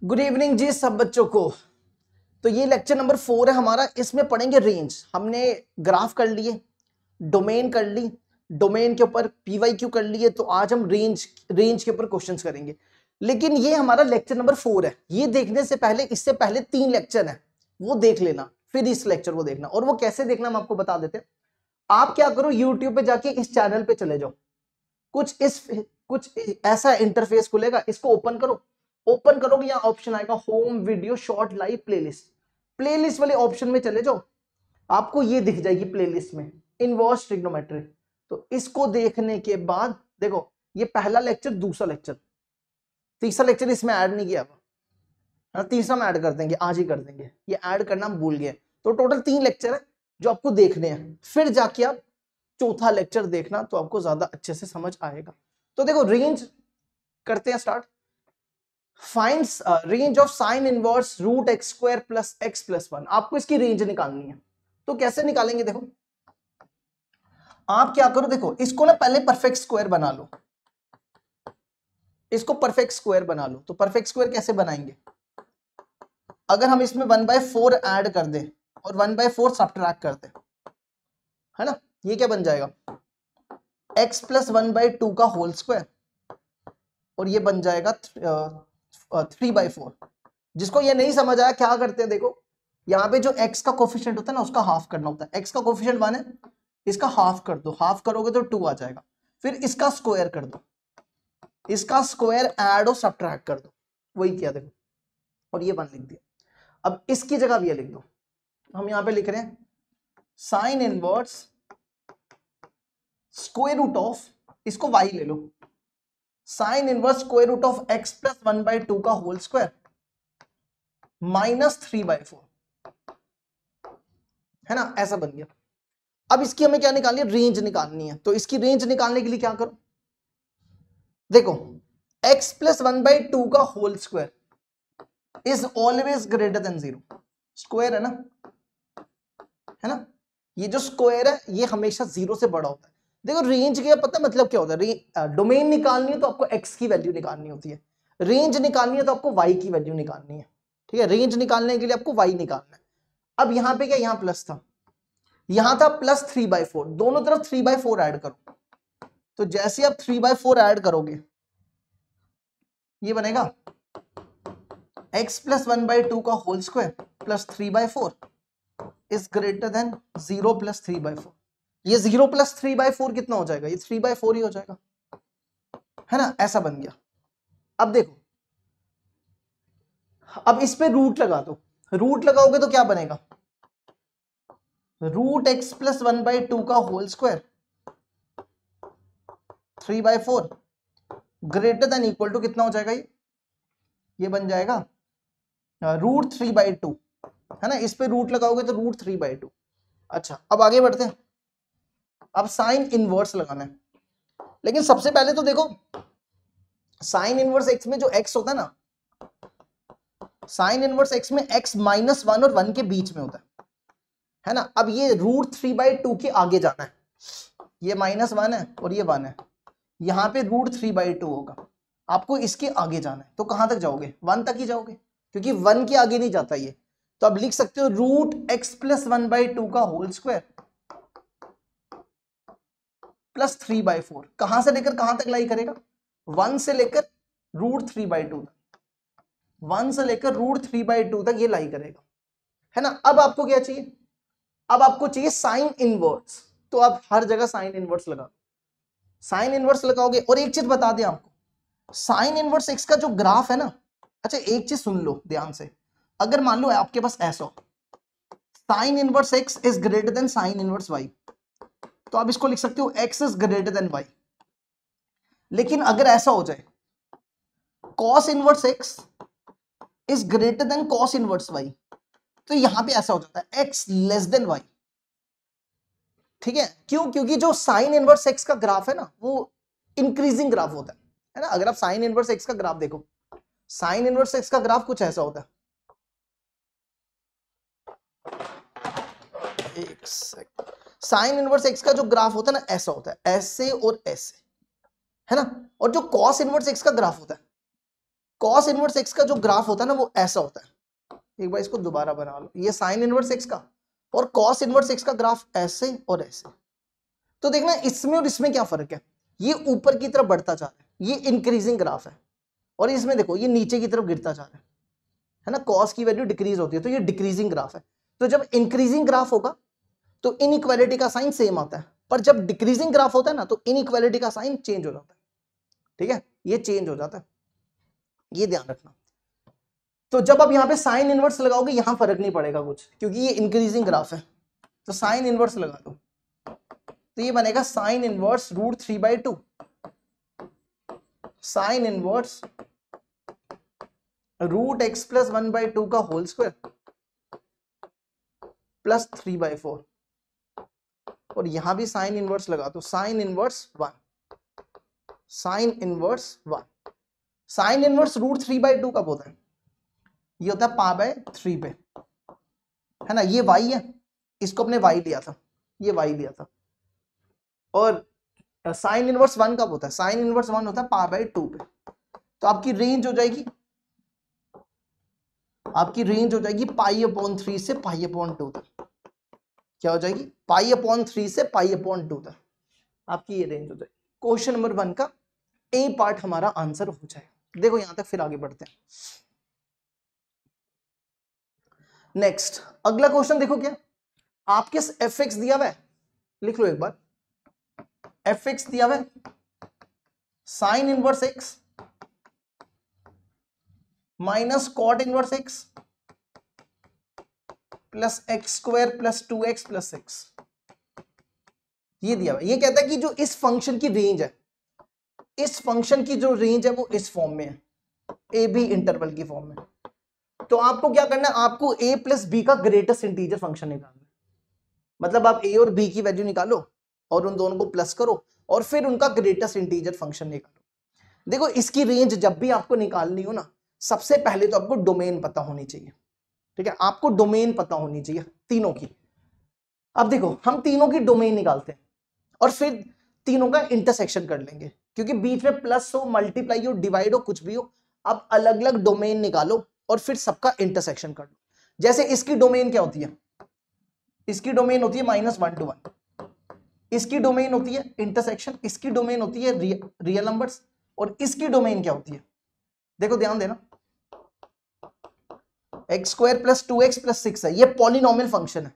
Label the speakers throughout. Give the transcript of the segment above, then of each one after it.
Speaker 1: Good evening जी सब बच्चों को। तो ये लेक्चर नंबर 4 है हमारा। इसमें पढ़ेंगे रेंज। हमने ग्राफ कर लिए, डोमेन कर ली, डोमेन के ऊपर पीवाईक्यू कर लिए। तो आज हम रेंज के ऊपर क्वेश्चंस करेंगे। लेकिन ये हमारा लेक्चर नंबर 4 है। ये देखने से पहले, इससे पहले 3 लेक्चर है, वो देख लेना, फिर इस लेक्चर को देखना। और वो कैसे देखना हम आपको बता देते हैं। आप क्या करो, यूट्यूब पे जाके इस चैनल पे चले जाओ। कुछ ऐसा इंटरफेस खुलेगा, इसको ओपन करो। ओपन करोगे, यहाँ ऑप्शन आएगा home video short live playlist. Playlist वाले ऑप्शन में चले जाओ, आपको ये दिख जाएगी प्लेलिस्ट में इनवर्स ट्रिग्नोमेट्री। तो इसको देखने के बाद देखो, ये पहला लेक्चर, दूसरा लेक्चर, तीसरा लेक्चर इसमें ऐड नहीं किया। तीसरा में ऐड कर देंगे, आज ही कर देंगे। ये ऐड करना हम भूल गए। तो टोटल 3 लेक्चर है जो आपको देखने हैं। फिर जाके आप चौथा लेक्चर देखना, तो आपको ज्यादा अच्छे से समझ आएगा। तो देखो, रेंज करते हैं start. Finds range of sine inverse root x square plus x plus 1। आपको इसकी रेंज निकालनी है। तो कैसे निकालेंगे, देखो आप क्या करो, देखो इसको ना पहले परफेक्ट स्क्वायर बना लो। इसको परफेक्ट स्क्वायर बना लो। तो परफेक्ट स्क्वायर कैसे बनाएंगे, अगर हम इसमें 1/4 ऐड कर दें और 1/4 सब्ट्रैक्ट कर दें, है ना, ये क्या बन जाएगा, x प्लस 1/2 का होल स्क्वायर, और ये बन जाएगा 3/4। जिसको ये नहीं समझ आया, क्या करते हैं, देखो यहाँ पे जो x का कोफिशिएंट होता है ना, उसका हाफ करना होता है। x का कोफिशिएंट 1 है, इसका हाफ कर दो। हाफ करोगे तो 2 आ जाएगा। फिर इसका स्क्वायर कर दो, इसका स्क्वायर ऐड और सब्ट्रैक्ट कर दो। वही किया देखो, और ये 1 लिख दिया। अब इसकी जगह भी ये लिख दो। हम यहाँ पे लिख रहे हैं sine inverse square root of, इसको y ले लो, sine inverse square root of x plus 1/2 का होल स्क्वायर माइनस 3/4, है ना, ऐसा बन गया। अब इसकी हमें क्या निकालनी है, रेंज निकालनी है। तो इसकी रेंज निकालने के लिए क्या करो, देखो x प्लस 1/2 का whole square is always greater than 0। Square है ना, है ना, ये जो स्क्वायर है ये हमेशा 0 से बड़ा होता है। देखो रेंज का पता मतलब क्या होता है, डोमेन निकालनी है तो आपको x की वैल्यू निकालनी होती है, रेंज निकालनी है तो आपको y की वैल्यू निकालनी है। ठीक है, रेंज निकालने के लिए आपको y निकालना है। अब यहाँ पे क्या, यहाँ प्लस था, यहाँ था प्लस 3/4, दोनों तरफ 3/4 ऐड करो। तो जैसे आप 3/4 ऐड करोगे, ये बनेगा x प्लस 1/2 का whole square plus 3/4 is greater than 0 plus 3/4। ये 0 प्लस 3/4 कितना हो जाएगा, ये 3/4 ही हो जाएगा, है ना, ऐसा बन गया। अब देखो, अब इस पे रूट लगा दो। रूट लगाओगे तो क्या बनेगा, रूट एक्स प्लस 1/2 का whole square 3/4 greater than equal to कितना हो जाएगा, ये बन जाएगा रूट 3/2, है ना। इस पे रूट लगाओगे तो रूट 3/2। अच्छा, अब आगे बढ़ते हैं। अब साइन इनवर्स लगाना है। लेकिन सबसे पहले तो देखो, साइन इनवर्स एक्स में जो एक्स होता है ना, साइन इनवर्स एक्स में एक्स -1 और 1 के बीच में होता है ना। अब ये रूट 3/2 के आगे जाना है। ये -1 है और ये 1 है, यहाँ पे रूट 3/2 होगा। आपको इसके आगे जाना है, तो कहां तक जाओगे, 1 तक ही जाओगे, क्योंकि 1 के आगे नहीं जाता ये। तो अब लिख सकते हो रूट एक्स प्लस 1/2 का होल स्क्वायर प्लस 3/4। कहां से लेकर कहां तक लाई करेगा, 1 से लेकर रूट 3/2 तक, 1 से लेकर रूट 3/2 तक ये लाई करेगा, है ना। अब आपको क्या चाहिए, अब आपको चाहिए साइन इनवर्स। तो आप हर जगह साइन इनवर्स लगा, साइन इनवर्स लगाओगे। और एक चीज बता दें आपको, साइन इनवर्स एक्स का जो ग्राफ है ना, अच्छा एक चीज सुन लो ध्यान से, अगर मान लो आपके पास ऐसा हो, sine inverse x is greater than sine inverse y, तो आप इसको लिख सकते हो x is greater than y. लेकिन अगर ऐसा हो जाए, cos inverse x is greater than cos inverse y, तो यहां पे ऐसा हो जाता है एक्स लेस देन वाई। ठीक है, क्यों, क्योंकि जो साइन इनवर्स एक्स का ग्राफ है ना, वो इंक्रीजिंग ग्राफ होता है ना। अगर आप साइन इनवर्स एक्स का ग्राफ देखो, साइन इनवर्स एक्स का ग्राफ कुछ ऐसा होता है, एक सेकंड, साइन इनवर्स एक्स का जो ग्राफ होता है ना, ऐसा होता है, ऐसे और ऐसे, है ना। और जो कॉस इनवर्स एक्स का ग्राफ होता है, कॉस इनवर्स एक्स का जो ग्राफ होता है ना वो ऐसा होता है, एक बार इसको दोबारा बना लो, ये साइन इनवर्स एक्स का और कॉस इनवर्स एक्स का ग्राफ ऐसे और ऐसे। तो देखना इसमें और इसमें क्या फर्क है, ये ऊपर की तरफ बढ़ता जा रहा है, ये इंक्रीजिंग ग्राफ है, और इसमें देखो ये नीचे की तरफ गिरता जा रहा है ना, कॉस की वैल्यू डिक्रीज होती है, तो ये डिक्रीजिंग ग्राफ है। तो जब इंक्रीजिंग ग्राफ होगा तो इनइक्वालिटी का साइन सेम आता है, पर जब डिक्रीजिंग ग्राफ होता है ना तो इनइक्वालिटी का साइन चेंज हो जाता है, ठीक है, ये चेंज हो जाता है, ये ध्यान रखना। तो जब आप यहाँ पे साइन इनवर्स लगाओगे यहां फर्क नहीं पड़ेगा कुछ, क्योंकि ये इंक्रीजिंग ग्राफ है, तो साइन इनवर्स लगा दो, तो ये बनेगा sine inverse √3/2, sign inverse √x + 1/2 का होल स्क्वायर प्लस 3/4, और यहां भी साइन इनवर्स लगा दो, sign inverse 1, sine inverse 1। Sine inverse √3/2 कब होता है, ये होता है π/3 पे, है ना, ये y है, इसको अपने y लिया था, ये y लिया था, और साइन इनवर्स 1 कब होता है, साइन इनवर्स 1 होता है π/2 पे। तो आपकी रेंज हो जाएगी, आपकी रेंज हो जाएगी π/3 से π/2 तक, क्या हो जाएगी, π/3 से π/2 तक, आपकी ये रेंज हो जाएगी। क्वेश्चन नंबर 1 का ए पार्ट हमारा आंसर हो जाए। देखो यहां तक, फिर आगे बढ़ते हैं। नेक्स्ट अगला क्वेश्चन देखो, क्या आपके fx दिया हुआ है, लिख लो एक बार, fx दिया हुआ है sine inverse x minus cot inverse x plus x² plus 2x plus 6, ये दिया हुआ है। ये कहता है कि जो इस फंक्शन की रेंज है, इस फंक्शन की जो रेंज है वो इस फॉर्म में है, ए बी इंटरवल की फॉर्म में। तो आपको क्या करना है, आपको a प्लस बी का ग्रेटेस्ट इंटीजर फंक्शन निकालना है, मतलब आप a और b की वैल्यू निकालो और उन दोनों को प्लस करो और फिर उनका ग्रेटेस्ट इंटीजर फंक्शन निकालो। देखो इसकी रेंज जब भी आपको निकालनी हो ना, सबसे पहले तो आपको डोमेन पता होनी चाहिए, ठीक है, आपको डोमेन पता होनी चाहिए तीनों की। अब देखो हम तीनों की डोमेन निकालते हैं और फिर तीनों का इंटरसेक्शन कर लेंगे, क्योंकि बीच में प्लस हो, मल्टीप्लाई हो, डिवाइड हो, कुछ भी हो, आप अलग अलग डोमेन निकालो और फिर सबका इंटरसेक्शन कर लो। जैसे इसकी डोमेन क्या होती है, इसकी डोमेन होती है -1 to 1, इसकी डोमेन होती है इंटरसेक्शन, इसकी डोमेन होती है रियल नंबर्स, और इसकी डोमेन क्या होती है, देखो ध्यान देना, x² + 2x + 6 है, ये पॉलिनोमियल फंक्शन है।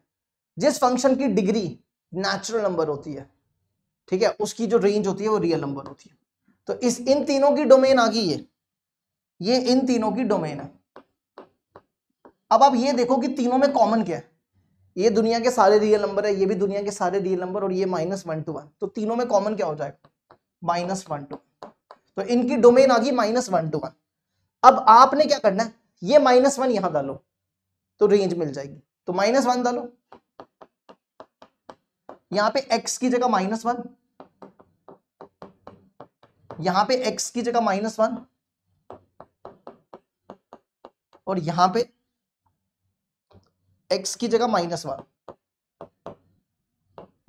Speaker 1: जिस फंक्शन की डिग्री नेचुरल नंबर होती है, ठीक है, उसकी जो रेंज होती है वो रियल नंबर होती है। तो इस इन तीनों की डोमेन आ गई, ये इन तीनों की डोमेन है। अब आप ये देखो कि तीनों में कॉमन क्या है, ये दुनिया के सारे रियल नंबर है, ये भी दुनिया के सारे रियल नंबर, और ये -1 to 1, तो तीनों में कॉमन क्या हो जाएगा, -1 to 1। तो इनकी डोमेन आ गई -1 to 1। अब आपने क्या करना है, ये -1 यहां डालो तो रेंज मिल जाएगी, तो -1 डालो, यहां पे x की जगह -1, यहां पे x की जगह -1, और यहां पे x की जगह -1,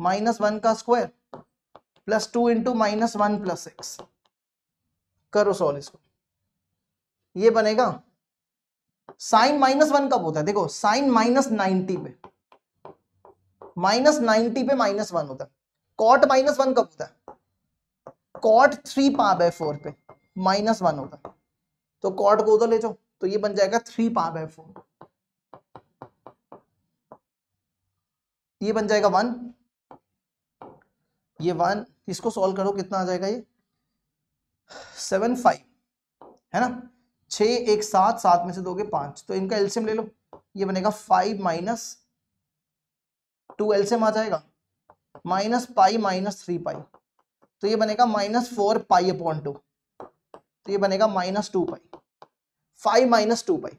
Speaker 1: -1 का स्क्वायर प्लस 2 × -1 + 6, करो सॉल्व इसको, ये बनेगा साइन -1 कब होता है, देखो साइन -90 पे, -90 पे -1 होता है। कॉट -1 कब होता है, कॉट 3π/4 पे -1 होता है, तो कॉट को उधर ले जाओ, तो ये बन जाएगा 3π/4, ये बन जाएगा 1, ये 1, इसको सॉल्व करो कितना आ जाएगा, ये 7 5, है ना, 6 1 7, 7 में से दोगे 5, तो इनका एलसीएम ले लो, ये बनेगा 5 - 2 एलसीएम आ जाएगा, -π - 3π, तो ये बनेगा -4π/2, तो ये बनेगा -2π, 5 - 2π,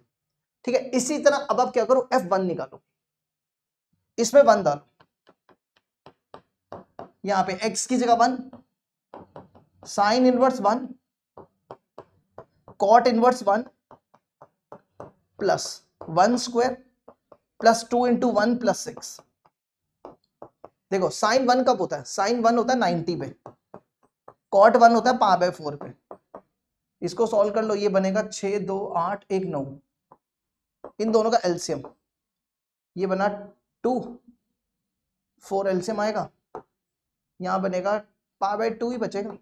Speaker 1: ठीक है। इसी तरह अब आप क्या करो, f1 निकालो, इसमें 1 डालो, यहां पे x की जगह 1, sine inverse 1, cot inverse 1 plus 1² plus 2 × 1 + 6। देखो साइन 1 कब होता है, साइन 1 होता है 90 पे, कॉट 1 होता है π/4 पे, इसको सॉल्व कर लो, ये बनेगा 6 2 8 1 9, इन दोनों का एलसीएम ये बना 2, 4 एलसीएम आएगा, यहां बनेगा पावर बाय 2 ही बचेगा,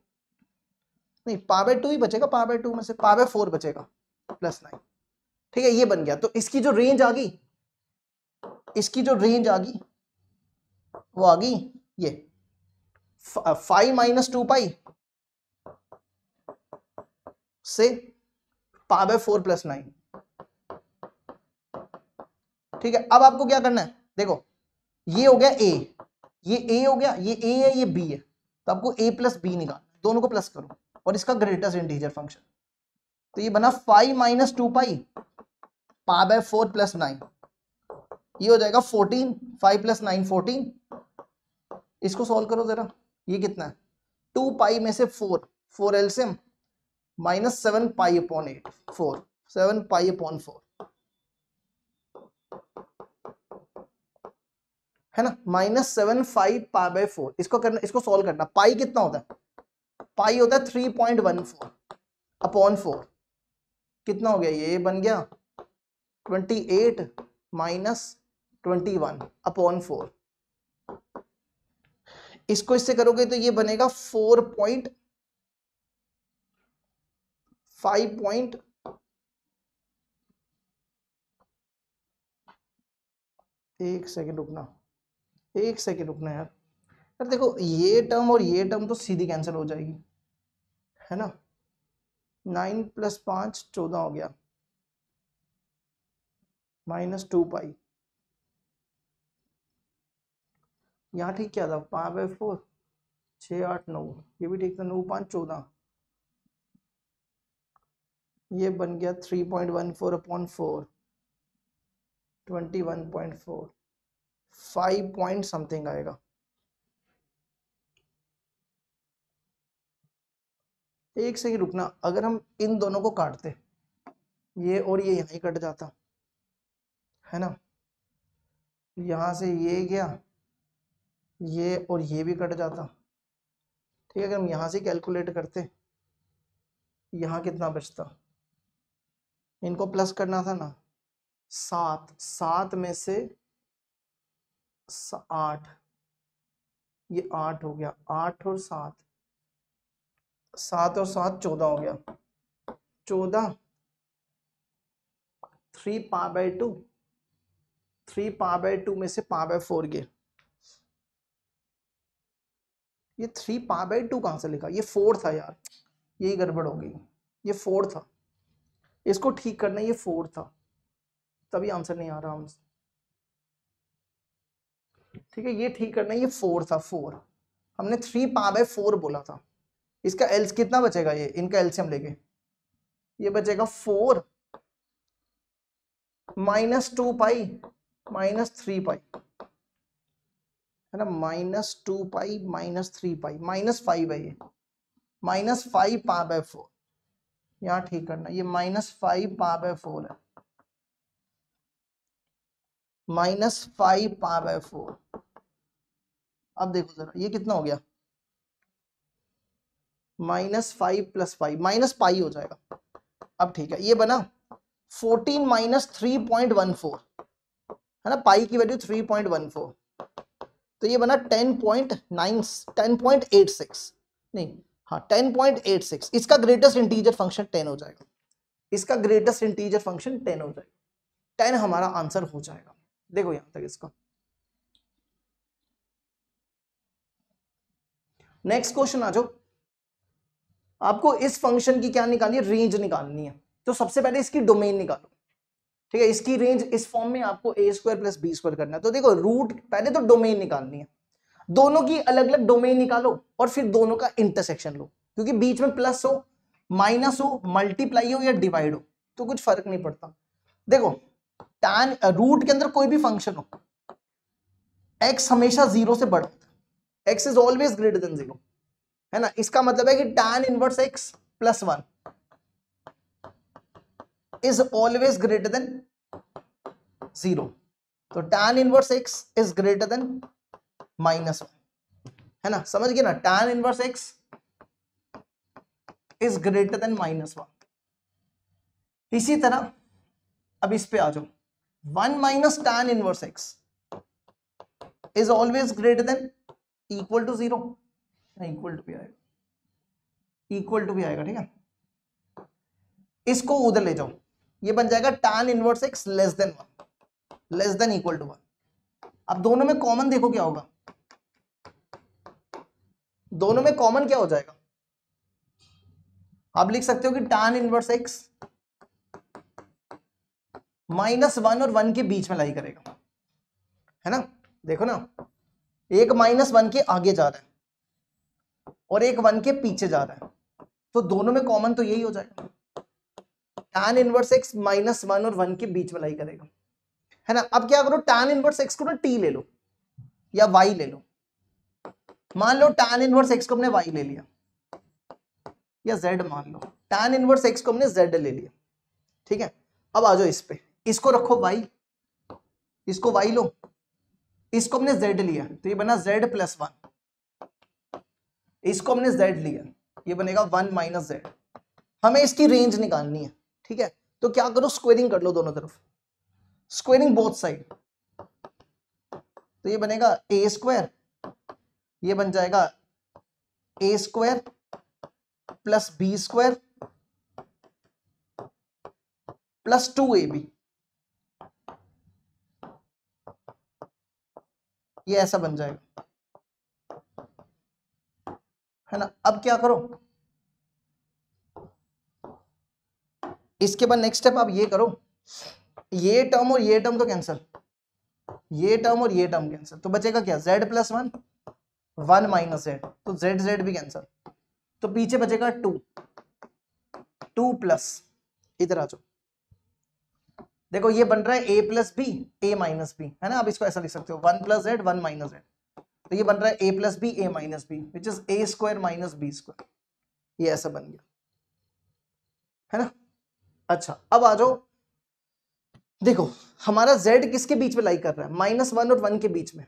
Speaker 1: नहीं पावर बाय 2 ही बचेगा, पावर बाय 2 में से पावर बाय 4 बचेगा प्लस 9। ठीक है, ये बन गया। तो इसकी जो रेंज आ गई, इसकी जो रेंज आ गई वो आ गई ये 5 माइनस 2 पाई से पावर बाय 4 प्लस 9। ठीक है, अब आपको क्या करना है, देखो ये हो गया ए, ये ए हो गया, ये ए है, ये बी है, तो आपको ए प्लस बी निकालना, दोनों को प्लस करो और इसका ग्रेटेस्ट इंटीजर फंक्शन, तो ये बना 5 माइनस 2 पाई पावर बाय 4 प्लस 9, ये हो जाएगा 14, 5 प्लस 9 14। इसको सॉल्व करो जरा, ये कितना है 2 पाई में से 4, 4 LCM minus 7 pi upon 8, 4 7 pi upon 4 है ना, माइनस 7 5 पाई बाय 4। इसको करना, इसको सॉल्व करना, पाई कितना होता है, पाई होता है 3.14 अपॉन 4, कितना हो गया, ये बन गया 28 माइनस 21 अपॉन 4। इसको इससे करोगे तो ये बनेगा 4.5 एक सेकेंड रुकना, एक सेकेंड रुकना यार, यार देखो ये टर्म और ये टर्म तो सीधी कैंसिल हो जाएगी, है ना, 9 प्लस 5 14 हो गया, माइनस 2 पाई, यहाँ ठीक क्या था, 5 बाय 4 6 8 9, ये भी ठीक था, 9 5 14, ये बन गया 3.14 अपॉन 4 21.4, 5 पॉइंट समथिंग आएगा। एक सेकंड रुकना, अगर हम इन दोनों को काटते, ये और ये यहीं कट जाता, है ना, यहां से ये गया, ये और ये भी कट जाता। ठीक है, अगर हम यहां से कैलकुलेट करते, यहां कितना बचता, इनको प्लस करना था ना, 7 7 में से 8, ये 8 हो गया, 8 और 7, 7 और 7 14 हो गया, 14 3 पावर बाय 2, 3 पावर बाय 2 में से पावर बाय 4 गए, ये 3 पावर बाय 2 कहां से लिखा, ये 4 था यार, यही गड़बड़ हो गई, ये 4 था, इसको ठीक करना, ये 4 था, तभी आंसर नहीं आ रहा हमसे। ठीक है, ये ठीक करना, ये 4 था, 4 हमने 3 पावर बाय 4 बोला था, इसका एल्स कितना बचेगा, ये इनका एलसीएम लेके ये बचेगा 4 माइनस 2 पाई माइनस 3 पाई, है ना, minus 2 pi minus 3 pi minus 5 है, ये माइनस 5 पावर बाय 4, यहाँ ठीक करना, ये माइनस 5 पावर बाय 4 है, माइनस 5 पावर बाय 4। अब देखो जरा ये कितना हो गया, माइनस 5 प्लस 5 माइनस पाई हो जाएगा। अब ठीक है, ये बना 14 माइनस 3.14, है ना, पाई की वैल्यू 3.14, तो ये बना 10.86 नहीं, हाँ 10.86, इसका ग्रेटेस्ट इंटीजर फंक्शन 10 हो जाएगा, इसका ग्रेटेस्ट इंटीजर फंक्शन 10 हो जाएगा, 10 हमारा आंसर हो जाएगा। देखो यहां तक इसका। नेक्स्ट क्वेश्चन आ जाओ, आपको इस फंक्शन की क्या निकालनी है, रेंज निकालनी है, तो सबसे पहले इसकी डोमेन निकालो। ठीक है, इसकी रेंज इस फॉर्म में आपको ए स्क्वायर प्लस बी स्क्वायर करना है, तो देखो रूट, पहले तो डोमेन निकालनी है, दोनों की अलग अलग डोमेन निकालो और फिर दोनों का इंटरसेक्शन लो, क्योंकि बीच में प्लस हो माइनस हो मल्टीप्लाई हो या डिवाइड हो तो कुछ फर्क नहीं पड़ता। देखो tan रूट के अंदर कोई भी फंक्शन हो, x हमेशा 0 से बड़ा होता है, x is always greater than 0, है ना, इसका मतलब है कि tan inverse x plus 1 is always greater than 0, तो tan inverse x is greater than -1, है ना, समझ गए ना, tan inverse x is greater than -1। इसी तरह अब इस पे आ जाओ, 1 minus tan inverse x is always greater than equal to 0, equal to भी आएगा, इक्वल टू भी आएगा, ठीक है। इसको उधर ले जाओ, ये बन जाएगा tan inverse x less than 1, less than equal to 1। अब दोनों में कॉमन देखो क्या होगा, दोनों में कॉमन क्या हो जाएगा, आप लिख सकते हो कि tan इनवर्स x -1 और 1 के बीच में लाई करेगा, है ना। देखो ना, एक -1 के आगे जा रहा है और एक 1 के पीछे जा रहा है, तो दोनों में कॉमन तो यही हो जाएगा, tan इनवर्स x -1 और 1 के बीच में लाई करेगा, है ना। अब क्या करो, tan इनवर्स x को ना t ले लो या y ले लो। मान लो tan इनवर्स x को हमने y ले लिया या z, मान लो tan इनवर्स x को हमने z ले लिया, ठीक है। अब आ जाओ इस पे, इसको रखो y, इसको y लो, इसको हमने z लिया तो ये बना z + 1, इसको हमने z लिया ये बनेगा 1 - z। हमें इसकी रेंज निकालनी है, ठीक है। तो क्या करो, स्क्वेयरिंग कर लो दोनों तरफ, स्क्वेयरिंग बोथ साइड, तो ये बनेगा a², ये बन जाएगा a² + b² + 2ab, ये ऐसा बन जाएगा, है ना। अब क्या करो, इसके बाद नेक्स्ट स्टेप आप ये करो, ये टर्म और ये टर्म तो कैंसिल, ये टर्म और ये टर्म कैंसिल, तो बचेगा क्या, z + 1 1 - z, तो z भी कैंसिल, तो पीछे बचेगा 2 प्लस, इधर आ जाओ, देखो ये बन रहा है a + b a - b, है ना। आप इसको ऐसा लिख सकते हो 1 + z 1 - z, तो ये बन रहा है a + b a - b which is a² - b², ये ऐसा बन गया, है ना। अच्छा अब आ जाओ, देखो हमारा z किसके बीच में लाई कर रहा है, -1 और 1 के बीच में।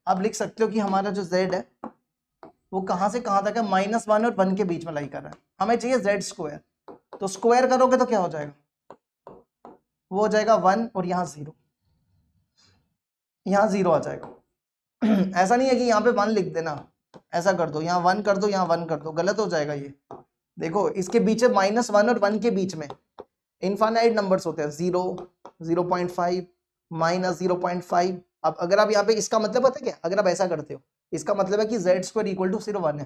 Speaker 1: आप लिख सकते हो कि हमारा जो z है वो कहां से कहां तक है, -1 और 1 के बीच में लाई कर रहा है। हमें चाहिए z², तो स्क्वायर करोगे तो क्या हो जाएगा, वो हो जाएगा 1 और यहाँ 0, यहाँ 0 आ जाएगा। ऐसा नहीं है कि यहाँ पे 1 लिख देना, ऐसा कर दो, यहाँ 1 कर दो, यहाँ 1 कर दो, गलत हो जाएगा ये। देखो इसके बीच -1 और 1 के बीच में इनफाइनाइट नंबर्स होते हैं, 0 0.5 -0.5। अब अगर आप यहाँ पे, इसका मतलब पता है क्या, अगर आप ऐसा करते हो इसका मतलब है कि z² = सिर्फ 1 है,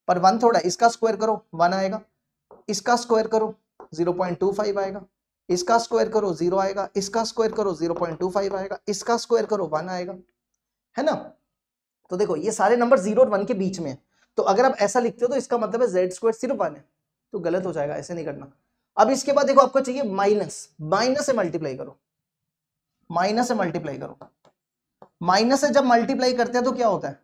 Speaker 1: पर 1 थोड़ा, इसका स्क्वायर करो 1 आएगा, इसका स्क्वायर करो 0.25 आएगा, इसका स्क्वायर करो 0 आएगा, इसका स्क्वायर करो 0.25 आएगा, इसका स्क्वायर करो 1 आएगा, है ना। तो देखो ये सारे नंबर 0 और 1 के बीच में है, तो अगर आप ऐसा लिखते हो तो इसका मतलब है z² सिर्फ 1 है, तो गलत हो जाएगा, ऐसे नहीं करना। अब इसके बाद देखो आपको चाहिए माइनस से मल्टीप्लाई करो, माइनस से मल्टीप्लाई करो, माइनस से जब मल्टीप्लाई करते हैं तो क्या होता है,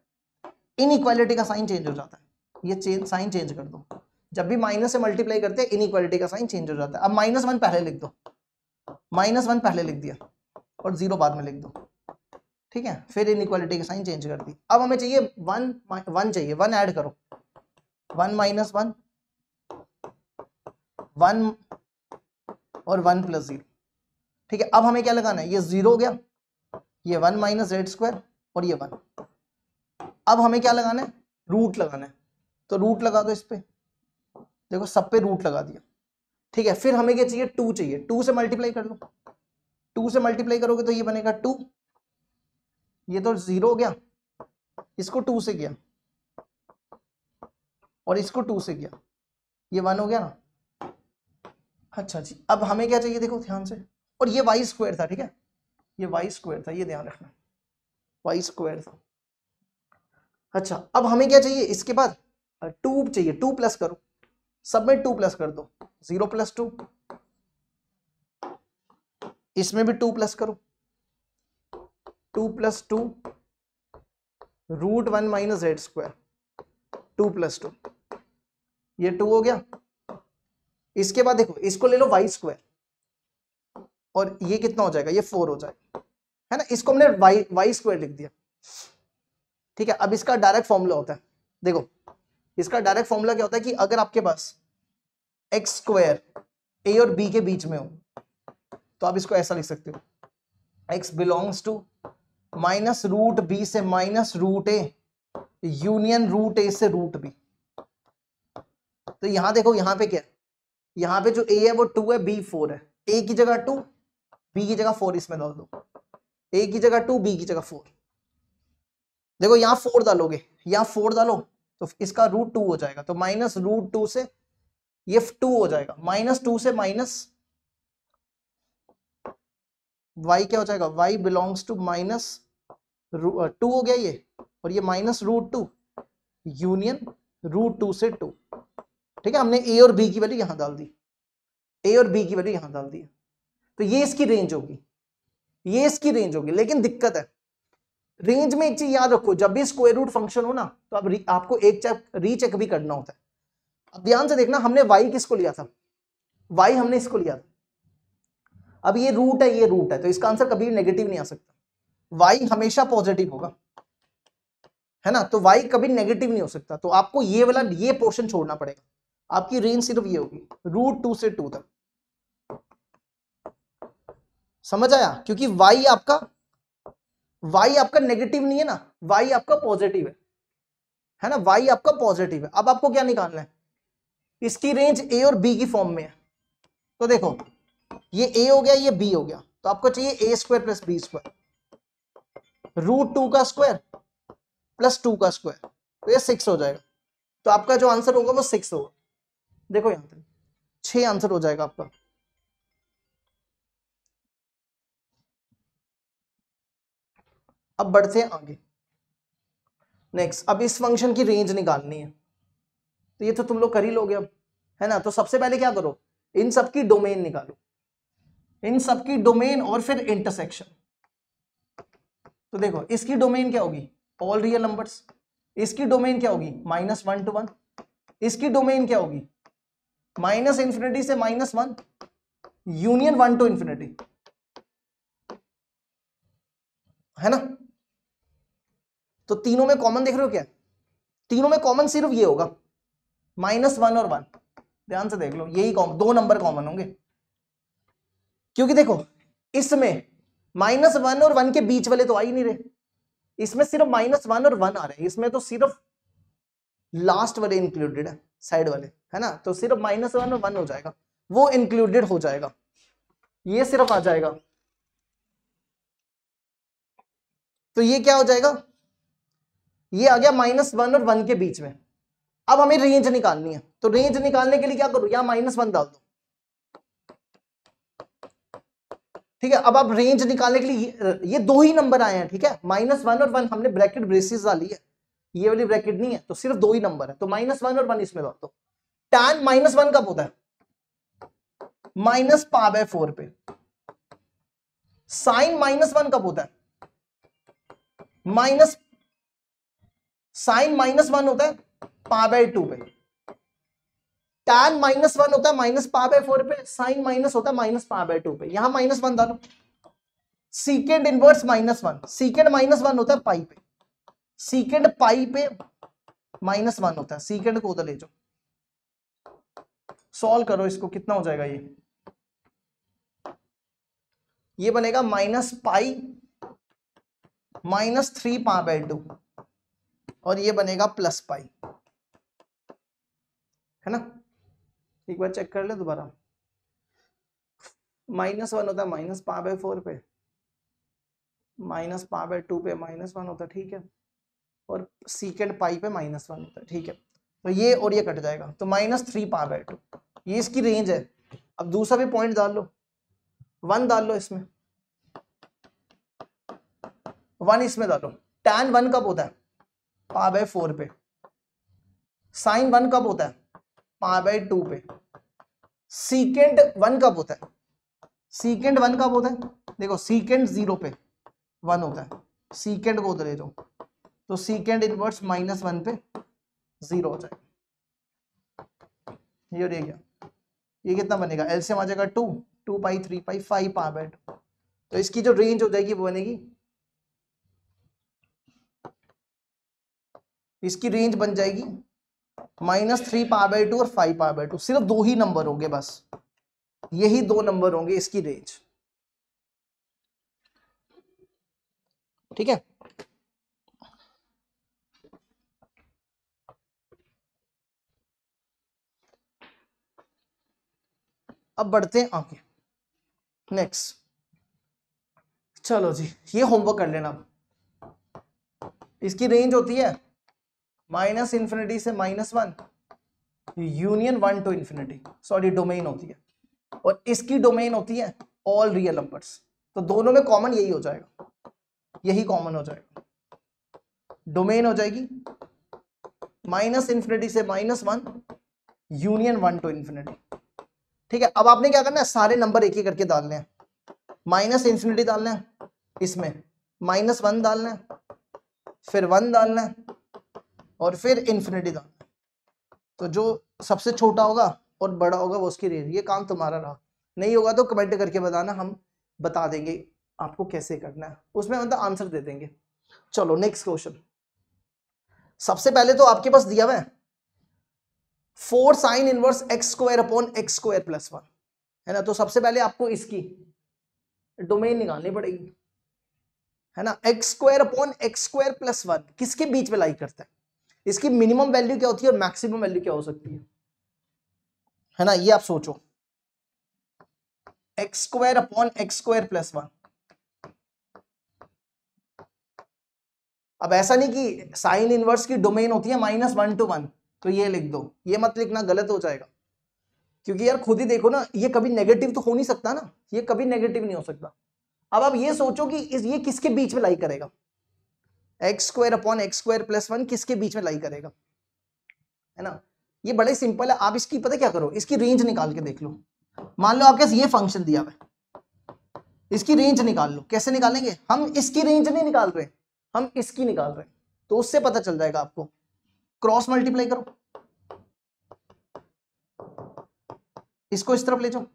Speaker 1: इनइक्वालिटी का साइन चेंज हो जाता है, ये साइन चेंज कर दो, जब भी माइनस से मल्टीप्लाई करते हैं इनइक्वालिटी का साइन चेंज हो जाता है। अब -1 पहले लिख दो, -1 पहले लिख दिया और 0 बाद में लिख दो, ठीक है, फिर इनइक्वालिटी का साइन चेंज कर दी। अब हमें चाहिए 1 चाहिए, 1 ऐड करो, 1 - 1 1 और 1 + 0, ठीक है। अब हमें क्या लगाना है, ये 0 हो गया, ये 1 - z² और ये 1। अब हमें क्या लगाना है, रूट लगाना है, तो रूट लगा दो इस पे, देखो सब पे रूट लगा दिया, ठीक है। फिर हमें क्या चाहिए, 2 चाहिए, 2 से मल्टीप्लाई कर लो, 2 से मल्टीप्लाई करोगे तो ये बनेगा 2, ये तो 0 हो गया, इसको 2 से किया और इसको 2 से किया, ये 1 हो गया ना। अच्छा जी, अब हमें क्या चाहिए, देखो ध्यान से, और ये y² था, ठीक है, ये y² था, ये ध्यान रखना, y² था। अच्छा अब हमें क्या चाहिए, इसके बाद 2 चाहिए, 2 प्लस करो, सब में 2 प्लस कर दो, 0 + 2, इसमें भी 2 प्लस करो, 2 + 2 √1 - z², 2 + 2, ये 2 हो गया। इसके बाद देखो इसको ले लो y² और ये कितना हो जाएगा, ये 4 हो जाएगा, है ना। इसको हमने y² लिख दिया, ठीक है। अब इसका डायरेक्ट फॉर्मूला होता है, देखो इसका डायरेक्ट फॉर्मूला क्या होता है कि अगर आपके पास एक्स स्क्वायर ए और बी के बीच में हो तो आप इसको ऐसा लिख सकते हो, x belongs to minus root B से minus root A union root A से रूट बी। तो यहां देखो, यहां पे क्या है, यहां पे जो ए है वो 2 है, बी 4 है, ए की जगह 2, बी की जगह 4 इसमें डाल दो, ए की जगह 2, बी की जगह 4। देखो यहां 4 डालोगे, यहां 4 डालो तो इसका रूट 2 हो जाएगा, तो माइनस रूट 2 से ये 2 हो जाएगा, माइनस 2 से माइनस y क्या हो जाएगा, y बिलोंग्स टू माइनस 2 हो गया ये, और ये माइनस रूट 2 यूनियन रूट 2 से 2। ठीक है, हमने ए और बी की वैल्यू यहां डाल दी, ए और बी की वैल्यू यहां डाल दी, तो ये इसकी रेंज होगी, ये इसकी रेंज होगी। लेकिन दिक्कत है, रेंज में एक चीज याद रखो, जब भी स्क्वायर रूट फंक्शन हो ना तो अब आपको एक रीचेक भी करना होता है। अब ध्यान से देखना, हमने y किसको लिया था, y हमने इसको लिया था, अब ये रूट है, ये रूट है, तो इसका आंसर कभी भी नेगेटिव नहीं आ सकता, y हमेशा पॉजिटिव होगा, है ना, तो y कभी नेगेटिव नहीं हो सकता, तो आपको ये वाला ये पोर्शन छोड़ना पड़ेगा, आपकी रेंज सिर्फ ये होगी रूट 2 से 2 तक। समझ आया, क्योंकि y आपका नेगेटिव नहीं है ना, y आपका पॉजिटिव है ना, y आपका पॉजिटिव है। अब आपको क्या निकालना है, इसकी रेंज a और b की फॉर्म में है, तो देखो ये a हो गया, ये b हो गया, तो आपको चाहिए a square plus b square, root 2 का स्क्वायर प्लस 2 का स्क्वायर, तो ये 6 हो जाएगा, तो आपका जो आंसर होगा वो 6 होगा। देखो यहां पे 6 आंसर हो जाएगा आपका। अब बढ़ते हैं आगे, नेक्स्ट, अब इस फंक्शन की रेंज निकालनी है, तो ये तो तुम लोग कर ही लोगे अब, है ना। तो सबसे पहले क्या करो, इन सबकी डोमेन निकालो, इन सबकी डोमेन और फिर इंटरसेक्शन। तो देखो इसकी डोमेन क्या होगी, ऑल रियल नंबर्स, इसकी डोमेन क्या होगी, -1 to 1, इसकी डोमेन क्या होगी, -∞ से -1 यूनियन 1 to ∞, है ना। तो तीनों में कॉमन देख रहे हो क्या, तीनों में कॉमन सिर्फ ये होगा, -1 और 1, ध्यान से देख लो, यही दो नंबर कॉमन होंगे, क्योंकि देखो इसमें -1 और 1 के बीच वाले तो आ ही नहीं रहे, इसमें सिर्फ -1 और 1 आ रहे हैं, इसमें तो सिर्फ लास्ट वाले इंक्लूडेड है, साइड वाले, है ना, तो सिर्फ -1 और 1 हो जाएगा, वो इंक्लूडेड हो जाएगा, ये सिर्फ आ जाएगा, तो ये क्या हो जाएगा, ये आ गया -1 और 1 के बीच में। अब हमें रेंज निकालनी है, तो रेंज निकालने के लिए क्या करो, यहां -1 डाल दो, ठीक है। अब आप रेंज निकालने के लिए ये दो ही नंबर आए हैं, ठीक है, -1 और 1 हमने ब्रैकेट ब्रेसिस डाली है, ये वाली ब्रैकेट नहीं है, तो सिर्फ दो ही नंबर है, तो -1 और 1 इसमें डाल दो। tan -1 कब होता है, -π/4 पे। sin -1 कब होता है, sin -1 होता है π/2 पे। tan -1 होता है -π/4 पे, sin माइनस होता है -π/2 पे, यहां -1 डालो। सीकेंड इनवर्स -1, सीकेंड -1 होता है पाई पे, सीकेंड पाई पे -1 होता है, सीकेंड को उधर ले जाओ, सॉल्व करो इसको, कितना हो जाएगा, ये बनेगा -पाई -3π/2 और ये बनेगा +पाई, है ना। एक बार चेक कर ले दोबारा, -1 होता है -π/4 पे, -π/2 पे -1 होता है, ठीक है, और सीकेंड पाई पे -1 होता है, ठीक है, तो ये और ये कट जाएगा, तो -3π/2, ये इसकी रेंज है। अब दूसरा भी पॉइंट डाल लो, 1 डाल लो इसमें, 1 इसमें डालो। tan 1 कब होता है, π/4 पे। sin 1 कब होता है, π/2 पे। सीकेंड 1 कब होता है, सीकेंड 1 कब होता है, देखो सीकेंड 0 पे 1 होता है, सीकेंड को उधर ले जाओ, तो सीकेंड इनवर्स -1 पे 0 हो जाएगा, ये रह गया, ये कितना बनेगा, एलसीएम आ जाएगा 2, 2π 3π 5π/2, तो इसकी जो रेंज हो जाएगी वो बनेगी, इसकी रेंज बन जाएगी -3π/2 और 5π/2, सिर्फ दो ही नंबर होंगे, बस यही दो नंबर होंगे इसकी रेंज। ठीक है, अब बढ़ते हैं आगे नेक्स्ट। चलो जी, ये होमवर्क कर लेना। इसकी रेंज होती है -∞ से -1 union 1 to infinity, sorry domain होती है, और इसकी डोमेन होती है ऑल रियल नंबर्स। तो दोनों में कॉमन यही हो जाएगा, यही कॉमन हो जाएगा। डोमेन हो जाएगी -∞ से -1 यूनियन 1 टू इन्फिनिटी। ठीक है, अब आपने क्या करना है, सारे नंबर एक ही करके डालने हैं। -∞ डालना है, इसमें -1 डालना है, फिर 1 डालना है, और फिर इन्फिनिटी डालना है। तो जो सबसे छोटा होगा और बड़ा होगा वो उसकी रेंज। ये काम तुम्हारा रहा, नहीं होगा तो कमेंट करके बताना, हम बता देंगे आपको कैसे करना है, उसमें मतलब आंसर दे देंगे। चलो नेक्स्ट क्वेश्चन। सबसे पहले तो आपके पास दिया हुआ है 4 sin इनवर्स x² + 1, है ना। तो सबसे पहले आपको इसकी डोमेन निकालनी पड़ेगी, है ना। x² + 1 किसके बीच में लाई करता है, इसकी मिनिमम वैल्यू क्या होती है और मैक्सिमम वैल्यू क्या हो सकती है ना, ये आप सोचो। x² + 1। अब ऐसा नहीं कि साइन इनवर्स की डोमेन होती है -1 to 1, तो ये लिख दो, ये मत लिखना, गलत हो जाएगा। क्योंकि यार खुद ही देखो ना, ये कभी नेगेटिव तो हो नहीं सकता ना, ये कभी नेगेटिव नहीं हो सकता। अब आप ये सोचो कि ये किसके बीच में लाई करेगा, x² + 1 किसके बीच में लाई करेगा, है ना। ये बड़े सिंपल है, आप इसकी पता क्या करो, इसकी रेंज निकाल के देख लो। मान लो आपके ये फंक्शन दिया हुआ है, इसकी रेंज निकाल लो। कैसे निकालेंगे, हम इसकी रेंज नहीं निकाल रहे, हम इसकी निकाल रहे हैं, तो उससे पता चल जाएगा आपको। क्रॉस मल्टीप्लाई करो, इसको इस तरफ ले जाओ,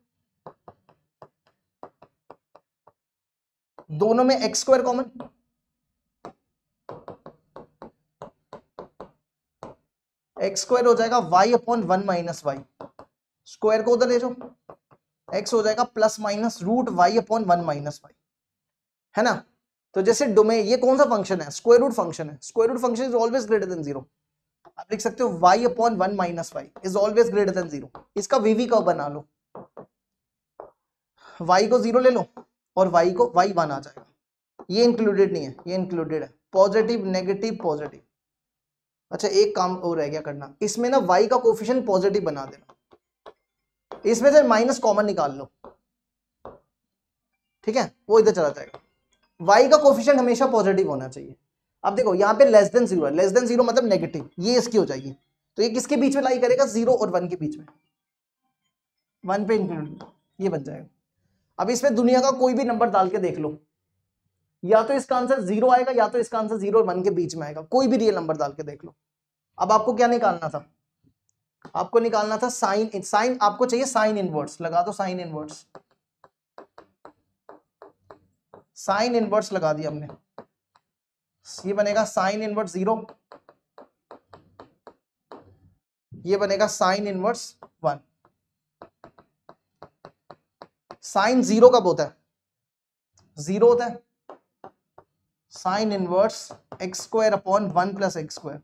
Speaker 1: दोनों में x² कॉमन, x² हो जाएगा y/1 - y, स्क्वायर को उधर ले जाओ, x हो जाएगा ±√y/1 - y, है ना। तो जैसे डोमेन, ये कौन सा फंक्शन है, स्क्वायर रूट फंक्शन है। Square root function is always greater than 0। आप लिख सकते हो y/1 - y is always greater than 0। इसका वीवी कर्व बना लो, y को 0 ले लो और y को y1 आ जाएगा। ये इंक्लूडेड नहीं है, ये इंक्लूडेड है, पॉजिटिव नेगेटिव पॉजिटिव। अच्छा एक काम और रह गया करना, इसमें ना y का कोफिशिएंट पॉजिटिव बना देना, इसमें से माइनस कॉमन निकाल लो, ठीक है, वो इधर चला जाएगा। y का कोफिशिएंट हमेशा पॉजिटिव होना चाहिए। अब देखो यहाँ पे लेस देन 0 है, लेस देन 0 मतलब नेगेटिव, ये इसकी हो जाएगी। तो ये किसके बीच में लाई करेगा, 0 और 1 के बीच में, 1 पे इंक्लूड, ये बन जाएगा। अब इसमें दुनिया का कोई भी नंबर डाल के देख लो, या तो इसका आंसर 0 आएगा, या तो इसका आंसर 0 और 1 के बीच में आएगा। कोई भी रियल नंबर डाल के देख लो। अब आपको क्या निकालना था, आपको निकालना था साइन आपको चाहिए साइन इनवर्स। लगा दो साइन इनवर्स, साइन इनवर्स लगा दिया हमने। ये बनेगा साइन इनवर्स 0, ये बनेगा साइन इनवर्स 1। साइन 0 कब होता है, 0 होता है। Sine inverse x² / 1 + x²।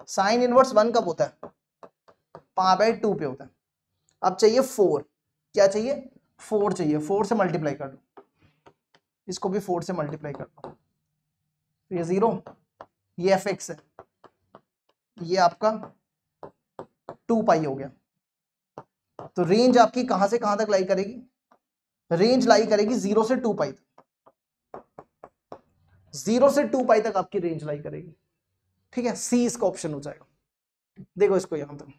Speaker 1: Sign inverse 1 कब होता है, π/2 पे होता है। अब चाहिए 4, क्या चाहिए, 4 चाहिए। 4 से मल्टीप्लाई कर दो, इसको भी 4 से मल्टीप्लाई कर दो, तो ये 0, ये fx है, ये आपका 2π हो गया। तो रेंज आपकी कहां से कहां तक लाई करेगी, रेंज लाई करेगी 0 से 2π तक, 0 से 2π तक आपकी रेंज लाई करेगी। ठीक है, सी इसका ऑप्शन हो जाएगा। देखो इसको यहां तक,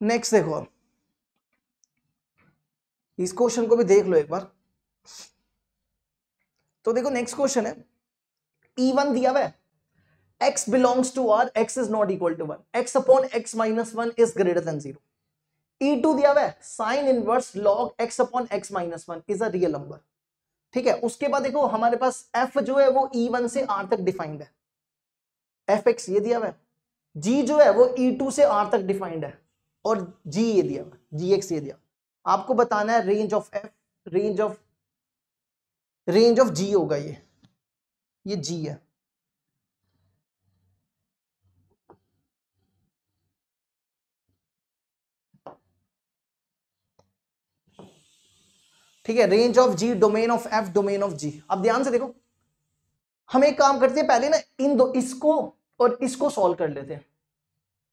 Speaker 1: नेक्स्ट देखो, इस क्वेश्चन को भी देख लो एक बार। तो देखो नेक्स्ट क्वेश्चन है, E1 दिया हुआ है, x belongs to R, x is not equal to 1, x/x - 1 is greater than 0। E2 दिया हुआ है, sine inverse log x upon x minus 1 is a real number. ठीक है, उसके बाद देखो हमारे पास f जो है वो E1 से R तक डिफाइंड है, fx ये दिया हुआ है, g जो है वो E2 से R तक डिफाइंड है, और g ये दिया हुआ है, gx ये दिया। आपको बताना है range of f, range of g होगा ये g है। ठीक है, range of g, domain of f, domain of g। अब ध्यान से देखो, हम एक काम करते हैं, पहले ना इन दो, इसको और इसको सॉल्व कर लेते हैं,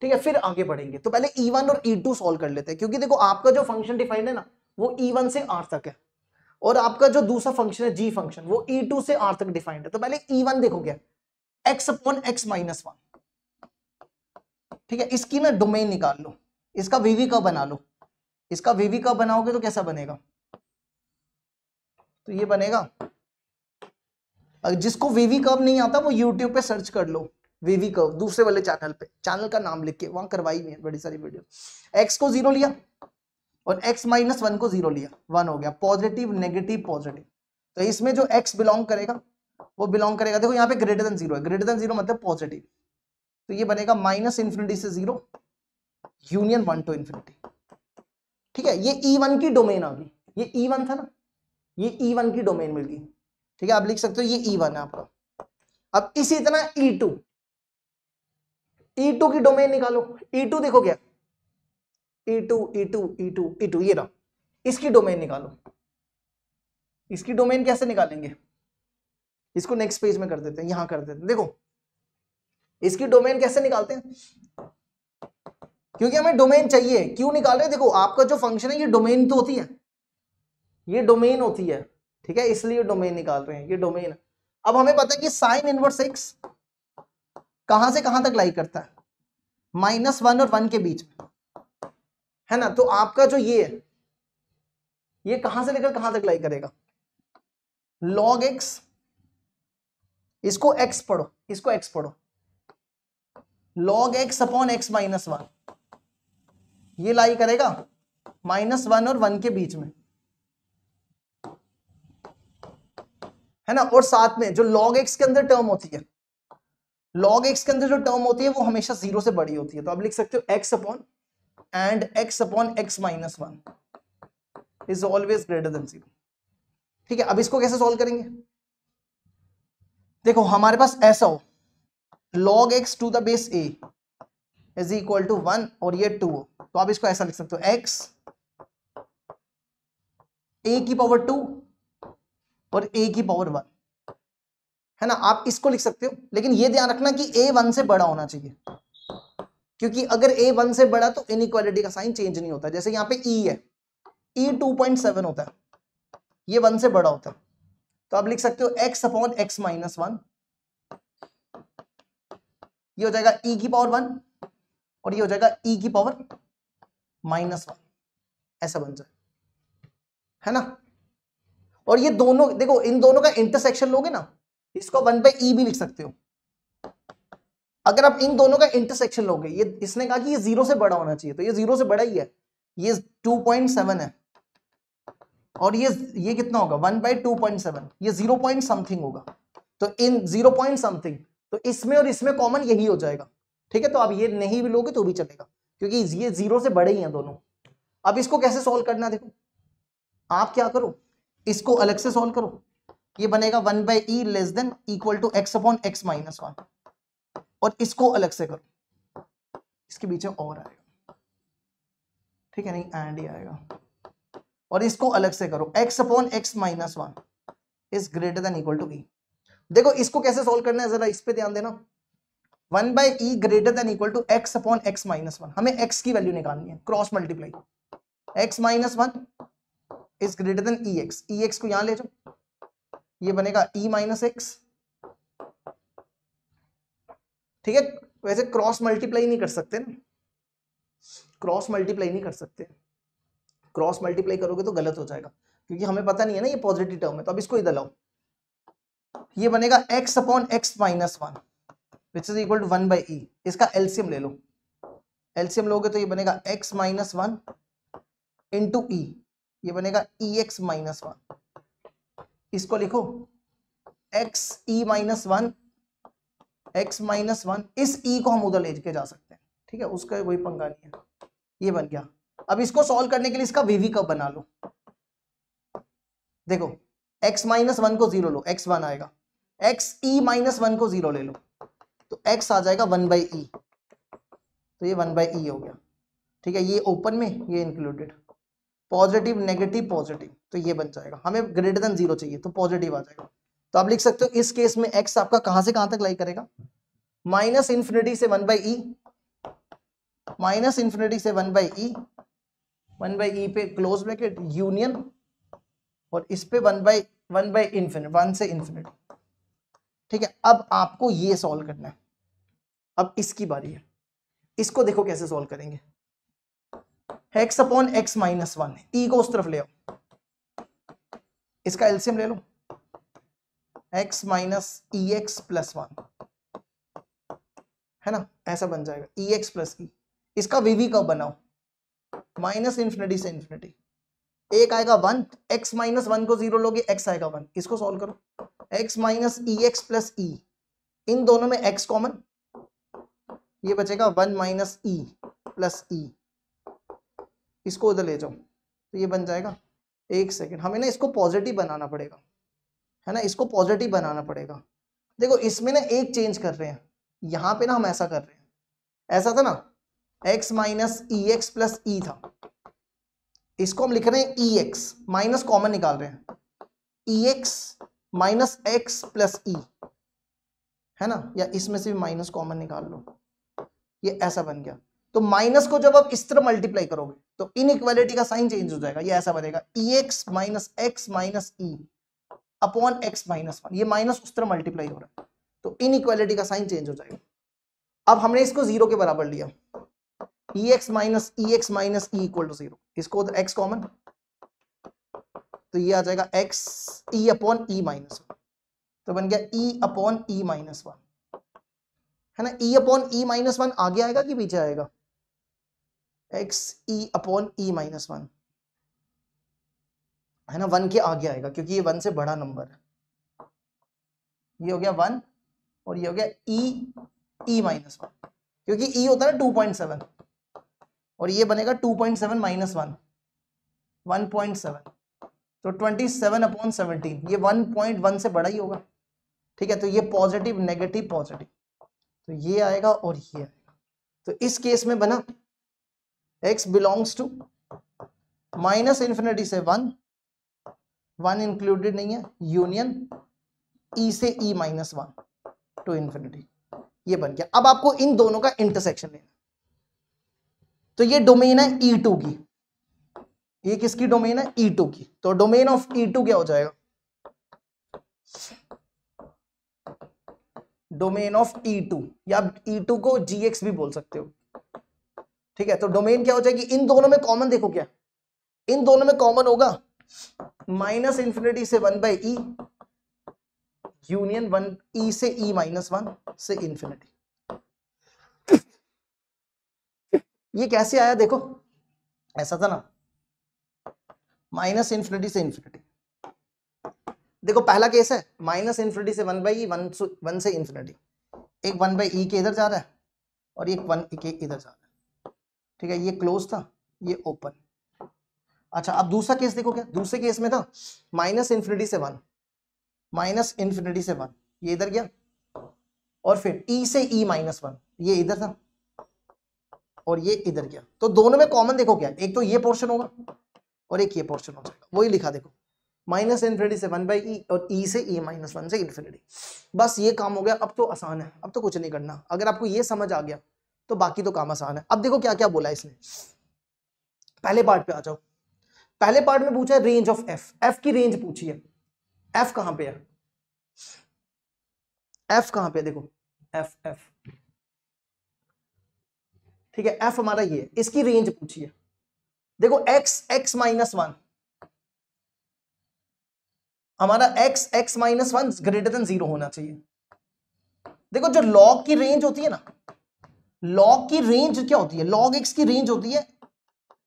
Speaker 1: ठीक है, फिर आगे बढ़ेंगे। तो पहले E1 और E2 सॉल्व कर लेते हैं, क्योंकि देखो आपका जो फंक्शन डिफाइंड है ना वो E1 से R तक है, और आपका जो दूसरा फंक्शन है G फंक्शन वो E2 से R तक डिफाइंड है। तो पहले E1 देखो क्या, x अपॉन x माइनस 1। ठीक है, इसकी ना डोमेन निकाल लो, इसका VV कर्व बना लो। इसका VV कर्व बनाओगे तो कैसा बनेगा, तो ये बनेगा। जिसको VV कर्व नहीं आता वो YouTube पे सर्च कर लो, VV कर्व, दूसरे वाले चैनल पे, चैनल का नाम लिख के, वहां करवाई हुई है बड़ी सारी वीडियो। x को 0 लिया और x माइनस 1 को 0 लिया, 1 हो गया, पॉजिटिव नेगेटिव पॉजिटिव। तो इसमें जो x बिलोंग करेगा वो बिलोंग करेगा, देखो यहाँ पे ग्रेटर देन 0 है, ग्रेटर देन 0 मतलब पॉजिटिव, तो ये बनेगा माइनस इन्फिनिटी से 0 यूनियन 1 टू इन्फिनिटी। ठीक है, ये E1 की डोमेन आ गई, ये E1 था ना, ये E1 की डोमेन मिल गई। ठीक है, आप लिख सकते हो ये E1 है आपका। अब इसी तरह E2 की डोमेन निकालो। E2 देखो क्या, E2 ये रहा, इसकी डोमेन निकालो। इसकी डोमेन कैसे निकालेंगे, इसको नेक्स्ट पेज में कर देते हैं, यहां कर देते हैं। देखो इसकी डोमेन कैसे निकालते हैं, क्योंकि हमें डोमेन चाहिए। क्यों निकाल रहे हैं, देखो आपका जो फंक्शन है ये डोमेन तो होती है, ये डोमेन होती है, ठीक है, इसलिए डोमेन निकाल रहे हैं, ये डोमेन है। अब हमें पता है कि साइन इनवर्स x कहां से कहां तक लाई करता है, -1 और 1 के बीच में, है ना। तो आपका जो ये है, ये कहां से लेकर कहां तक लाई करेगा, log x, इसको x पढ़ो, इसको x पढ़ो, log x upon x minus 1, ये लाई करेगा -1 और 1 के बीच में, है ना। और साथ में जो log x के अंदर टर्म होती है, log x के अंदर जो टर्म होती है वो हमेशा 0 से बड़ी होती है। तो आप लिख सकते हो x upon and x upon x minus 1 is always greater than 0। ठीक है, अब इसको कैसे सॉल्व करेंगे, देखो हमारे पास ऐसा हो, log x to the base a is equal to 1 और ये 2 हो, तो आप इसको ऐसा लिख सकते हो, x a की पावर 2 और a की पावर 1, है ना। आप इसको लिख सकते हो, लेकिन ये ध्यान रखना कि a 1 से बड़ा होना चाहिए, क्योंकि अगर a 1 से बड़ा तो इनइक्वालिटी का साइन चेंज नहीं होता। जैसे यहाँ पे e है, e 2.7 होता है, ये 1 से बड़ा होता है, तो आप लिख सकते हो x अपॉन x माइनस 1, ये हो जाएगा e की पावर 1 और ये हो जाएगा e की पावर -1, ऐसा बन जाए, है ना। और ये दोनों देखो, इन दोनों का इंटरसेक्शन लोगे ना, इसको 1/e भी लिख सकते हो। अगर आप इन दोनों का इंटरसेक्शन लोगे, ये इसने कहा कि ये 0 से बड़ा होना चाहिए, तो ये 0 से बड़ा ही है, ये 2.7 है, और ये कितना होगा 1/2.7, ये 0 पॉइंट समथिंग होगा, तो इन 0 पॉइंट समथिंग, तो इसमें और इसमें कॉमन यही हो जाएगा। ठीक है, तो आप ये नहीं भी लोगे तो भी चलेगा, क्योंकि ये 0 से बड़े ही हैं दोनों। अब इसको कैसे सॉल्व करना, देखो आप क्या करो, इसको अलग से सॉल्व करो, ये बनेगा 1/e less than equal to x upon x minus 1, और इसको अलग से करो, इसके बीच में और आएगा, ठीक है, नहीं एंड ही आएगा, और इसको अलग से करो, x upon x minus 1 is greater than equal to e। देखो इसको कैसे सॉल्व करना है, जरा इस पे ध्यान देना, 1/e greater than equal to x upon x minus 1, हमें x की वैल्यू निकालनी है, cross multiply, x minus 1 is greater than ex, ex को यहां ले जाओ, ये बनेगा e माइनस x। ठीक है, वैसे क्रॉस मल्टीप्लाई नहीं कर सकते ना, क्रॉस मल्टीप्लाई नहीं कर सकते, क्रॉस मल्टीप्लाई करोगे तो गलत हो जाएगा, क्योंकि हमें पता नहीं है ना ये पॉजिटिव टर्म है। तो अब इसको इधर लाओ, ये बनेगा x upon x minus 1 which is equal to 1/e, इसका एलसीएम ले लो, एलसीएम लोगे तो ये बनेगा x माइनस 1 इंटू ई, ये बनेगा ई एक्स माइनस वन। इसको लिखो x e minus one, x minus one. इस ई को हम उधर लेके जा सकते हैं, ठीक है, उसका कोई पंगा नहीं है। ये बन गया। अब इसको सॉल्व करने के लिए इसका वीवी कब बना लो। देखो x माइनस वन को 0 लो, x 1 आएगा। x e माइनस वन को 0 ले लो तो x आ जाएगा 1/e, तो ये 1/e हो गया, ठीक है। ये ओपन में, ये इंक्लूडेड, पॉजिटिव नेगेटिव पॉजिटिव, तो ये बन जाएगा। हमें ग्रेटर देन 0 चाहिए तो पॉजिटिव आ जाएगा। तो आप लिख सकते हो इस केस में x आपका कहां से कहां तक लाई करेगा, माइनस इन्फिनिटी से 1/e, माइनस इन्फिनिटी से 1/e, 1/e पे क्लोज ब्रैकेट यूनियन, और इस पे 1 इंफिनिटी, 1 से इंफिनिटी, ठीक है। अब आपको ये सॉल्व करना है। अब इसकी बारी है। इसको देखो कैसे सॉल्व करेंगे। x upon x minus one, e को उस तरफ ले आओ, इसका एलसीएम ले लो, x minus e x plus one, है ना, ऐसा बन जाएगा ई एक्स प्लस ई। इसका वीवी कब बनाओ, माइनस इन्फिनिटी से इन्फिनिटी, एक आएगा 1, x माइनस वन को 0 लोगे x आएगा 1। इसको सॉल्व करो, x minus e x plus ई, इन दोनों में x कॉमन, ये बचेगा 1 माइनस ई प्लस ई, इसको उधर ले जाओ तो ये बन जाएगा। एक सेकेंड, हमें ना इसको पॉजिटिव बनाना पड़ेगा, है ना, इसको पॉजिटिव बनाना पड़ेगा। देखो इसमें ना एक चेंज कर रहे हैं, यहां पे ना हम ऐसा कर रहे हैं, ऐसा था ना x minus e x plus ई था, इसको हम लिख रहे हैं ई एक्स, माइनस कॉमन निकाल रहे हैं, ई एक्स माइनस एक्स प्लस ई, है ना, या इसमें से भी माइनस कॉमन निकाल लो, ये ऐसा बन गया। तो माइनस को जब आप इस तरह मल्टीप्लाई करोगे तो इनइक्वालिटी का साइन चेंज हो जाएगा, ये ऐसा बनेगा e x minus x minus e upon x minus one, ये माइनस उस तरह मल्टीप्लाई हो रहा है तो इनइक्वालिटी का साइन चेंज हो जाएगा। अब हमने इसको 0 के बराबर लिया, e x minus e equal to 0, इसको उधर एक्स कॉमन, तो ये आ जाएगा x e upon e minus one, तो बन गया e upon e minus one, है ना। E upon e minus one आगे आएगा कि पीछे आएगा, x e upon e minus one, है ना, 1 के आगे आएगा क्योंकि ये 1 से बड़ा नंबर है। ये हो गया 1 और ये हो गया ई माइनस वन, क्योंकि ई होता है 2.7 और ये बनेगा 2.7 माइनस 1, 1.7, तो 27 अपॉन 17, ये 1.1 से बड़ा ही होगा, ठीक है। तो ये पॉजिटिव नेगेटिव पॉजिटिव, तो ये आएगा और ये आएगा। तो इस केस में बना x belongs to minus infinity से 1, 1 इंक्लूडेड नहीं है, यूनियन e से e minus one to infinity, ये बन गया। अब आपको इन दोनों का इंटरसेक्शन लेना, तो ये डोमेन है E2 की, ये किसकी डोमेन है, E2 की, तो डोमेन ऑफ E2 क्या हो जाएगा, डोमेन ऑफ E2, या E2 को GX भी बोल सकते हो, ठीक है। तो डोमेन क्या हो जाएगी, इन दोनों में कॉमन देखो क्या, इन दोनों में कॉमन होगा माइनस इन्फिनिटी से 1/e यूनियन 1 e से e माइनस वन से इन्फिनिटी। ये कैसे आया देखो, ऐसा था ना, माइनस इन्फिनिटी से इन्फिनिटी। देखो पहला केस है माइनस इन्फिनिटी से 1/e, 1 से इन्फिनिटी, एक 1/e के इधर जा रहा है और एक 1 के इधर जा रहा है, ठीक है। ये क्लोज था, ये ओपन। अच्छा अब दूसरा केस देखो क्या, दूसरे केस में था माइनस इन्फिनिटी से 1, माइनस इन्फिनिटी से 1, ये इधर गया, और फिर e से e माइनस वन, ये इधर था और ये इधर गया। तो दोनों में कॉमन देखो क्या, एक तो ये पोर्शन होगा और एक ये पोर्शन हो जाएगा, वही लिखा देखो, माइनस इन्फिनिटी से 1/e और e से e माइनस वन से इन्फिनिटी। बस ये काम हो गया, अब तो आसान है, अब तो कुछ नहीं करना। अगर आपको ये समझ आ गया तो बाकी तो काम आसान है। अब देखो क्या क्या बोला इसने, पहले पार्ट पे आ जाओ। पहले पार्ट में पूछा है रेंज ऑफ एफ की रेंज पूछी है। एफ कहां पे है, एफ कहां पे, देखो एफ, ठीक है, एफ हमारा ये है, इसकी रेंज पूछी है। देखो x माइनस वन, हमारा x minus one greater than 0 होना चाहिए। देखो जो log की रेंज होती है ना, log की रेंज क्या होती है, log x की रेंज होती है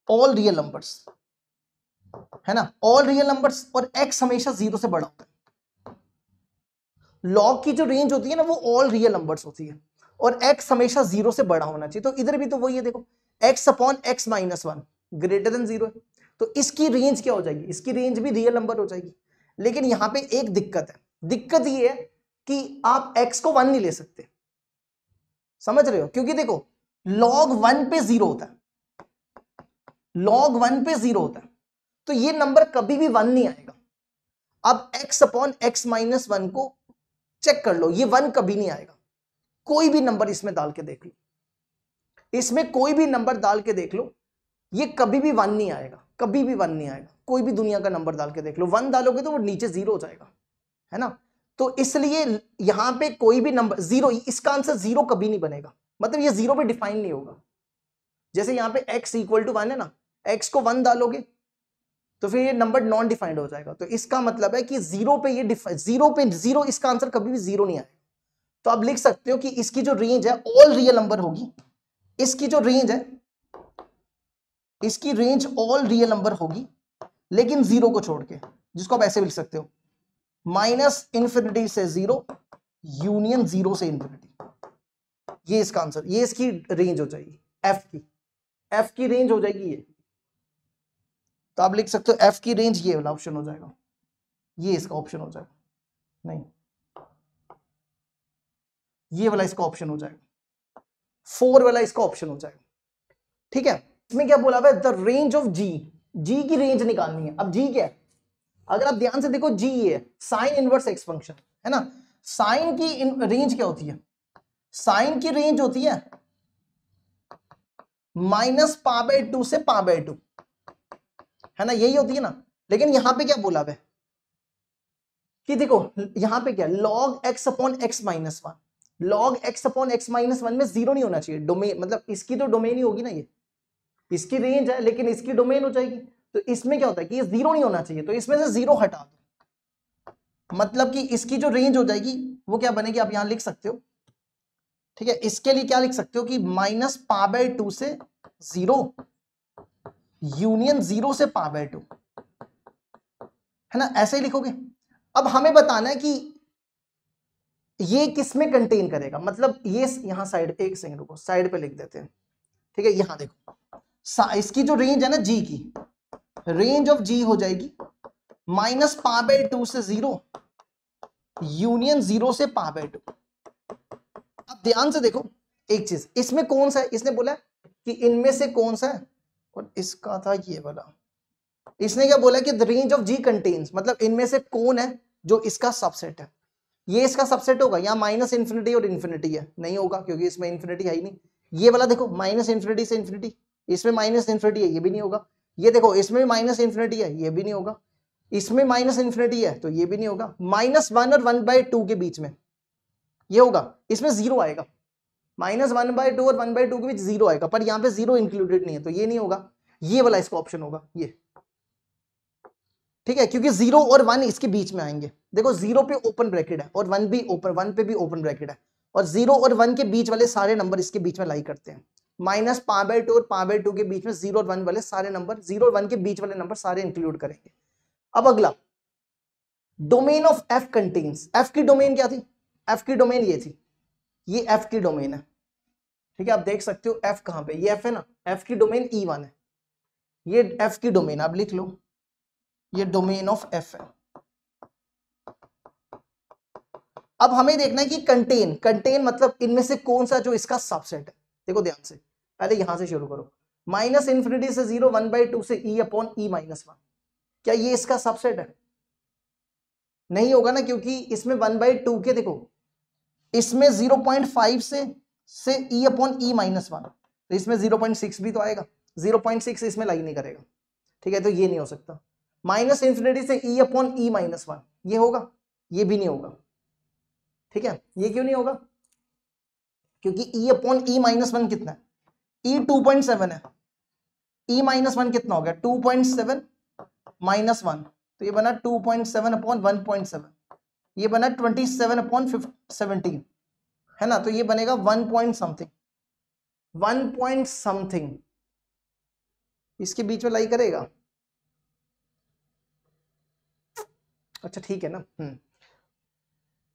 Speaker 1: ऑल रियल नंबर्स, है ना, ऑल रियल नंबर्स, और x हमेशा 0 से बड़ा होता है। लॉग की जो रेंज होती है ना वो ऑल रियल नंबर्स होती है, और x हमेशा 0 से बड़ा होना चाहिए। तो इधर भी तो वही है, देखो x upon x minus 1 greater than 0 है, तो इसकी रेंज क्या हो जाएगी, इसकी रेंज भी रियल नंबर हो जाएगी। लेकिन यहां पे एक दिक्कत है, दिक्कत ये है कि आप x को 1 नहीं ले सकते, समझ रहे हो, क्योंकि देखो log 1 पे 0 होता है, log 1 पे 0 होता है, तो ये नंबर कभी भी 1 नहीं आएगा। अब x अपॉन x माइनस 1 को चेक कर लो, ये 1 कभी नहीं आएगा। कोई भी नंबर इसमें डाल के देख लो, इसमें कोई भी नंबर डाल के देख लो, ये कभी भी 1 नहीं आएगा, कभी भी 1 नहीं आएगा। कोई भी दुनिया का नंबर डाल के देख लो, 1 डालोगे तो वो नीचे 0 हो जाएगा, है ना। तो इसलिए यहां पे कोई भी नंबर 0, इसका आंसर 0 कभी नहीं बनेगा, मतलब ये 0 पे डिफाइन नहीं होगा। जैसे यहां पे x इक्वल टू 1 है ना, x को 1 डालोगे तो फिर ये नंबर नॉन डिफाइंड हो जाएगा। तो इसका मतलब है कि 0 पे ये 0 इसका आंसर कभी भी 0 नहीं आएगा। तो आप लिख सकते हो कि इसकी जो रेंज है ऑल रियल नंबर होगी, इसकी जो रेंज है, इसकी रेंज ऑल रियल नंबर होगी, लेकिन 0 को छोड़ के, जिसको आप ऐसे भी लिख सकते हो माइनस इंफिनिटी से 0 यूनियन 0 से इंफिनिटी। ये इसका आंसर, ये इसकी रेंज हो जाएगी, एफ की रेंज हो जाएगी ये। तो आप लिख सकते हो एफ की रेंज ये वाला ऑप्शन हो जाएगा, ये इसका ऑप्शन हो जाएगा, नहीं ये वाला इसका ऑप्शन हो जाएगा, 4 वाला इसका ऑप्शन हो जाएगा। ठीक है, इसमें क्या बोला हुआ है, द रेंज ऑफ जी, जी की रेंज निकालनी है। अब जी क्या है, अगर आप ध्यान से देखो, जी ये साइन इनवर्स एक्स फंक्शन है ना, साइन की रेंज क्या होती है, साइन की रेंज होती है माइनस पा बाय 2 से पा बाय 2, है ना, यही होती है ना। लेकिन यहां पे क्या बोला है कि देखो यहां पे क्या, log x upon x minus 1, log x upon x minus 1 में 0 नहीं होना चाहिए, डोमेन मतलब इसकी तो डोमेन ही होगी ना, ये इसकी रेंज है लेकिन इसकी डोमेन हो जाएगी। तो इसमें क्या होता है कि ये 0 नहीं होना चाहिए, तो इसमें से 0 हटा दो, मतलब कि इसकी जो रेंज हो जाएगी वो क्या बनेगी, आप यहां लिख सकते हो। ठीक है, इसके लिए क्या लिख सकते हो कि माइनस पा बाय 2 से 0 यूनियन 0 से पा बाय 2, है ना, ऐसे ही लिखोगे। अब हमें बताना है कि ये किस में कंटेन करेगा, मतलब ये यहां साइड, एक सेकंड रुको, साइड पे लिख देते हैं। ठीक है, यहां देखो इसकी जो रेंज है ना जी की, रेंज ऑफ जी हो जाएगी माइनस पा बाय 2 से 0 यूनियन 0 से पा बाय 2। अब ध्यान से देखो एक चीज, इसमें कौन सा है, इसने बोला कि इनमें से कौन सा है, और इसका था ये वाला, इसने क्या बोला कि the range of G contains, मतलब इनमें से कौन है जो इसका सबसेट है। ये इसका सबसेट होगा, यहाँ माइनस इंफिनिटी और इंफिनिटी है, नहीं होगा क्योंकि इसमें इंफिनिटी है ही नहीं। ये वाला देखो माइनस इंफिनिटी से इंफिनिटी, इसमें माइनस इंफिनिटी है, ये भी नहीं होगा। ये देखो इसमें माइनस इंफिनिटी है, ये भी नहीं होगा। इसमें माइनस इंफिनिटी है तो ये भी नहीं होगा। -1 और 1/2 के बीच में ये होगा, इसमें 0 आएगा। -1/2 और 1/2 के बीच 0 आएगा, पर यहाँ पे 0 इंक्लूडेड नहीं है तो ये नहीं होगा। ये वाला इसका ऑप्शन होगा ये, ठीक है, क्योंकि 0 और 1 इसके बीच में आएंगे। देखो 0 पे ओपन ब्रैकेट है और 1 भी ओपन, 1 पे भी ओपन ब्रैकेट है, और 0 और 1 के बीच वाले सारे नंबर इसके बीच में लाई करते हैं। माइनस पा बाय 2 और पा बाय 2 के बीच में 0 और 1 वाले सारे नंबर, 0 और 1 के बीच वाले नंबर सारे इंक्लूड करेंगे। अब अगला, domain of F contains, F की डोमेन क्या थी, एफ की डोमेन ये थी, ये एफ की डोमेन है। ठीक है, आप देख सकते हो एफ कहां पे, ये एफ है ना, एफ की डोमेन E1 है, ये एफ की डोमेन आप लिख लो, ये डोमेन ऑफ एफ है। अब हमें देखना है कि कंटेन मतलब इनमें से कौन सा जो इसका सबसेट है। देखो ध्यान से, पहले यहां से शुरू करो, माइनस इंफिनिटी से 0 1/2 से E अपॉन E माइनस 1, क्या ये इसका सबसेट है? नहीं होगा ना, क्योंकि इसमें 1/2 के, देखो इसमें 0.5 से E अपॉन E माइनस 1, तो इसमें 0.6 भी तो आएगा, 0.6 इसमें लाई नहीं करेगा। ठीक है, तो ये नहीं हो सकता। माइनस इंफिनिटी से E अपॉन E माइनस 1 ये होगा, ये भी नहीं होगा। ठीक है, ये क्यों नहीं होगा, क्योंकि E अपॉन E माइनस 1 कितना है, E 2.7 है, E माइनस 1 कितना हो गया 2.7 माइनस 1, तो ये बना 2.7 अपॉन 1.7, ये बना 27 अपॉन 17, है ना, तो ये बनेगा 1 पॉइंट समथिंग, इसके बीच में लाई करेगा। अच्छा ठीक है ना।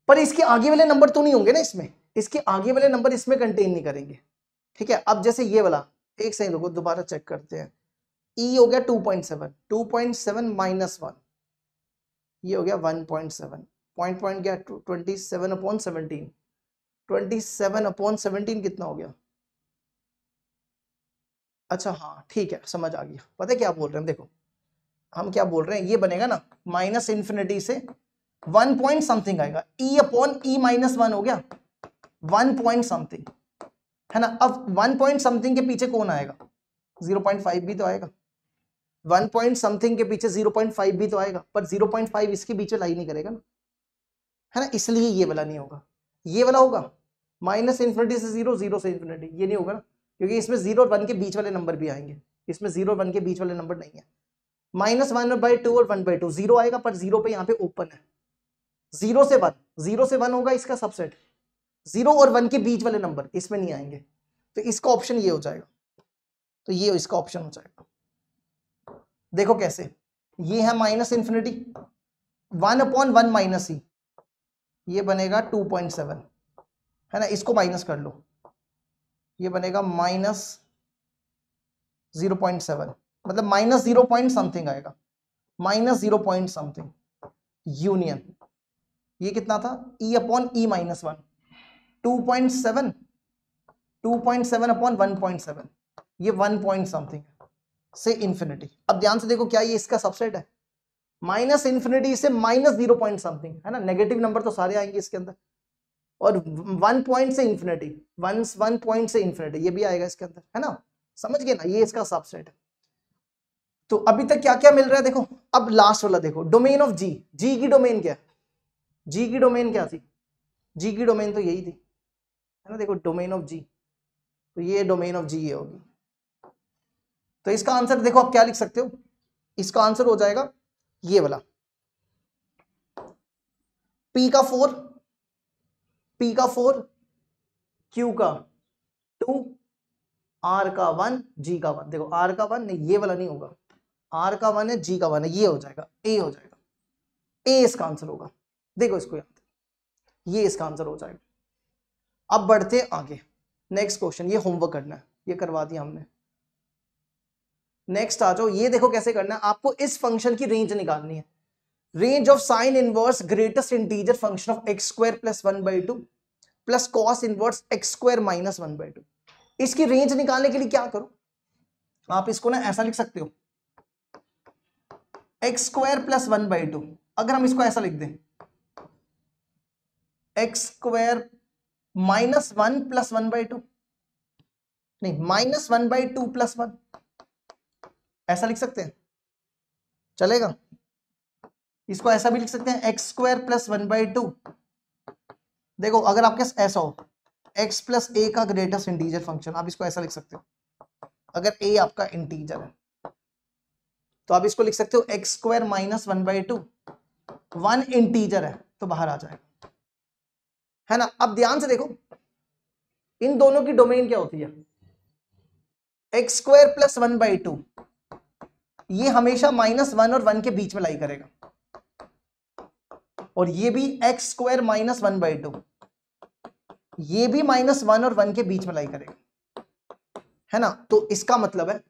Speaker 1: पर इसके आगे वाले नंबर तो नहीं होंगे ना इसमें, इसके आगे वाले नंबर इसमें कंटेन नहीं करेंगे। ठीक है, अब जैसे ये वाला, एक सेकंड रुको दोबारा चेक करते हैं। ई हो गया 2.7, 2.7 माइनस 1, ये हो गया 1.7, पॉइंट गया 27/17, 27/17 कितना हो गया? अच्छा हाँ ठीक है, समझ आ गया। पता है क्या बोल रहे हैं, देखो हम क्या बोल रहे हैं, ये बनेगा ना माइनस इन्फिनिटी से 1 पॉइंट समथिंग आएगा, ई अपॉन ई माइनस 1 हो गया 1 पॉइंट समथिंग, है ना। अब 1 पॉइंट समथिंग के पीछे कौन आएगा? 0.5 भी तो आएगा। 1 पॉइंट समथिंग के पीछे 0.5 भी तो आएगा, पर 0.5 इसके बीच में लाई नहीं करेगा ना, है ना, इसलिए ये वाला नहीं होगा। ये वाला होगा माइनस इन्फिनिटी से 0, 0 से इन्फिनिटी, ये नहीं होगा ना, क्योंकि इसमें 0 और 1 के बीच वाले नंबर भी आएंगे, इसमें 0 और 1 के बीच वाले नंबर नहीं है। -1/2 और 1/2 0 आएगा, पर 0 पे यहाँ पे ओपन है। 0 से 1, 0 से 1 होगा इसका सबसेट, 0 और 1 के बीच वाले नंबर इसमें नहीं आएंगे, तो इसका ऑप्शन ये हो जाएगा, तो ये इसका ऑप्शन हो जाएगा। देखो कैसे, ये है माइनस इन्फिनिटी 1/1 माइनस ई, ये बनेगा 2.7, है ना, इसको माइनस कर लो, ये बनेगा माइनस 0.7, मतलब माइनस 0 पॉइंट समथिंग आएगा, माइनस 0 पॉइंट समथिंग यूनियन, ये कितना था? ई अपॉन ई माइनस 1, 2.7, 2.7 अपॉन 1.7, ये 1 पॉइंट समथिंग से इन्फिनिटी। अब ध्यान से देखो, क्या ये इसका सबसेट है? माइनस इन्फिनिटी से माइनस 0 पॉइंट समथिंग, है ना, नेगेटिव नंबर तो सारे आएंगे इसके अंदर, और 1 पॉइंट से इन्फिनिटी, 1 पॉइंट से इन्फिनिटी, ये भी आएगा इसके अंदर, है ना, समझ गए ना, ये इसका सबसेट है। तो अभी तक क्या क्या मिल रहा है देखो। अब लास्ट वाला देखो, डोमेन ऑफ जी, जी की डोमेन क्या है? जी की डोमेन क्या थी? जी की डोमेन तो यही थी, है ना, देखो डोमेन ऑफ जी, तो ये डोमेन ऑफ जी ये होगी। तो इसका आंसर देखो आप क्या लिख सकते हो, इसका आंसर हो जाएगा ये वाला, P का 4, P का 4, Q का 2, R का 1, G का 1। देखो R का 1 नहीं, ये वाला नहीं होगा, R का 1 है, G का 1 है, ये हो जाएगा A हो जाएगा, A इसका आंसर होगा। देखो इसको याद, ये इसका आंसर हो जाएगा। अब बढ़ते आगे, नेक्स्ट क्वेश्चन, ये होमवर्क करना है, ये करवा दिया हमने। नेक्स्ट आ जाओ, ये देखो कैसे करना है, आपको इस फंक्शन की रेंज निकालनी है, range of sine inverse greatest integer function of x² + 1/2 plus cos inverse x² - 1/2। इसकी रेंज निकालने के लिए क्या करो, आप इसको ना ऐसा लिख सकते हो, x² + 1/2, अगर हम इसको ऐसा लिख दें x² - 1 + 1/2, नहीं -1/2 + 1, ऐसा लिख सकते हैं, चलेगा। इसको ऐसा भी लिख सकते हैं x² + 1/2। देखो अगर आपके ऐसा हो x + a का ग्रेटेस्ट इंटीजर फंक्शन, आप इसको ऐसा लिख सकते हो, अगर a आपका इंटीजर है तो आप इसको लिख सकते हो x² - 1/2, 1 इंटीजर है तो बाहर आ जाएगा, है ना। अब ध्यान से देखो, इन दोनों की डोमेन क्या होती है, x² + 1/2, ये हमेशा -1 और 1 के बीच में लाई करेगा, और ये भी x² - 1/2, ये भी -1 और 1 के बीच में लाई करेगा, है ना। तो इसका मतलब है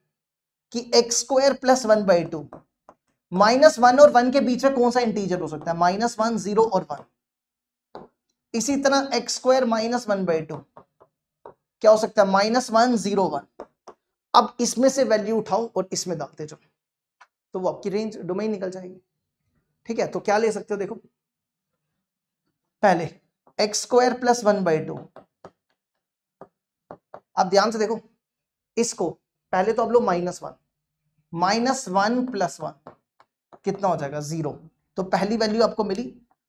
Speaker 1: कि x² + 1/2, -1 और 1 के बीच में कौन सा इंटीजर हो सकता है? -1, 0 और 1। इसी तरह x² - 1/2 क्या हो सकता है? -1, 0, 1। अब इसमें से वैल्यू उठाओ और इसमें डालते जाओ, तो वो आपकी रेंज डोमेन निकल जाएगी। ठीक है, तो क्या ले सकते हो, देखो पहले x² + 1/2, अब ध्यान से देखो, इसको पहले तो अब लो -1, -1 + 1 कितना हो जाएगा? 0। तो पहली वैल्यू आपको मिली,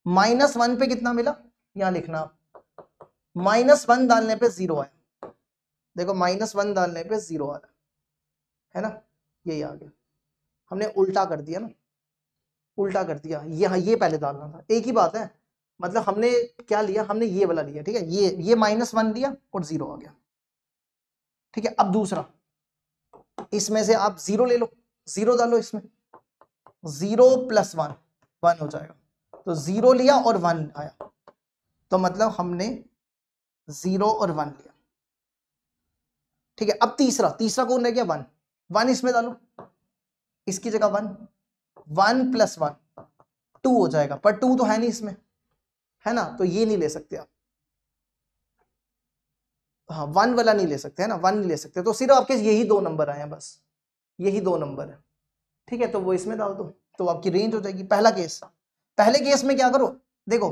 Speaker 1: -1 पे कितना मिला, यहां लिखना, -1 डालने पे 0 आया, देखो -1 डालने पे 0 आ रहा है ना, यही आ गया, हमने उल्टा कर दिया ना, उल्टा कर दिया, ये पहले डालना था, एक ही बात है, मतलब हमने क्या लिया, हमने ये वाला लिया, ठीक है, ये -1 लिया और 0 आ गया। ठीक है, अब दूसरा, इसमें से आप 0 ले लो, 0 डालो इसमें, 0 + 1 1 हो जाएगा, तो 0 लिया और 1 आया, तो मतलब हमने 0 और 1 लिया। ठीक है, अब तीसरा कौन रह गया? 1। 1 इसमें डालो, इसकी जगह 1, 1 + 1 2 हो जाएगा, पर 2 तो है नहीं इसमें, है ना, तो ये नहीं ले सकते आप। हाँ 1 वाला नहीं ले सकते, है ना, 1 नहीं ले सकते, तो सिर्फ आपके यही 2 नंबर आए हैं, बस यही 2 नंबर है। ठीक है, तो वो इसमें डाल दो, तो आपकी रेंज हो जाएगी। पहले केस में क्या करो, देखो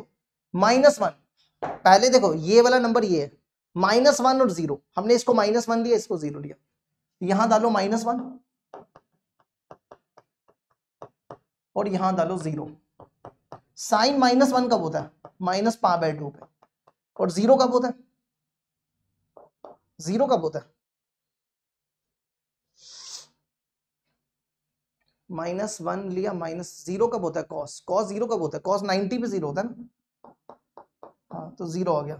Speaker 1: -1, पहले देखो ये वाला नंबर ये है, -1 और 0, हमने इसको -1 लिया, इसको 0 लिया, यहां डालो -1 और यहां डालो 0। साइन -1 कब होता है? -π/2 पे, और 0 कब होता है? 0 कब होता है? -1 लिया, -0 कब होता है? cos 0 कब होता है? cos 90 पे 0 होता है ना, हाँ तो 0 आ गया,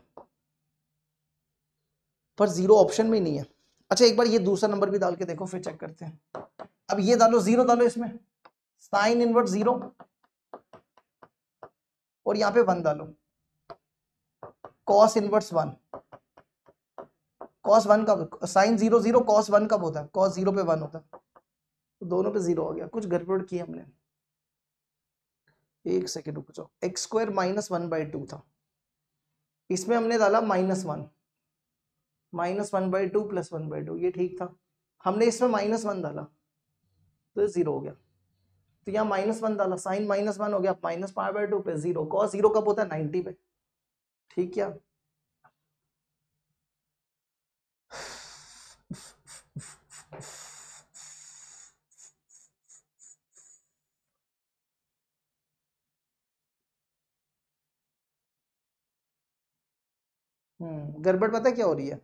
Speaker 1: पर 0 ऑप्शन में नहीं है। अच्छा एक बार ये दूसरा नंबर भी डाल के देखो, फिर चेक करते हैं। अब ये डालो, 0 डालो इसमें, साइन इनवर्स 0 और यहाँ पे 1 डालो, cos इनवर्स 1, cos 1 कब, साइन 0 0, cos 1 कब होता है? cos 0 पे 1 होता है, तो दोनों पे 0 हो गया। कुछ गड़बड़ की हमने, एक सेकेंड रुक जाओ, x² -1/2 था, इसमें हमने डाला -1, -1/2 + 1/2, ये ठीक था, हमने इसमें -1 डाला तो 0 हो गया, तो यहाँ -1 डाला, साइन -1 हो गया, -π/2 पे 0, cos 0 कब होता है? 90 पे। ठीक क्या? गड़बड़ पता क्या हो रही है?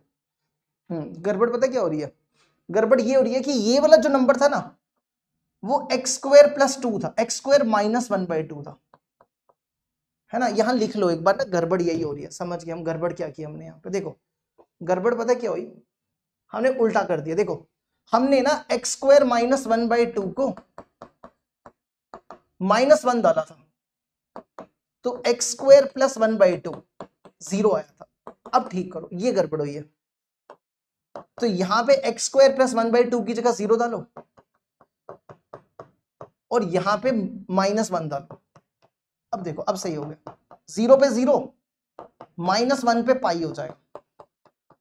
Speaker 1: गड़बड़ पता क्या हो रही है? गड़बड़ ये हो रही है कि ये वाला जो नंबर था ना, वो x² + 2 था, x² -1/2 था, है ना। यहां लिख लो एक बार ना, गड़बड़ यही हो रही है, समझ गए हम गड़बड़ क्या की हमने यहाँ पे। देखो गड़बड़ पता क्या हुई, हमने उल्टा कर दिया। देखो हमने ना x² -1/2 को -1 डाला था, तो x² + 1/2 0 आया था। अब ठीक करो, ये गड़बड़ हुई है, तो यहां पे x² + 1/2 की जगह 0 डालो और यहां पे -1 डालो। अब देखो, अब सही हो गया, 0 पे 0, -1 पे पाई हो जाएगा,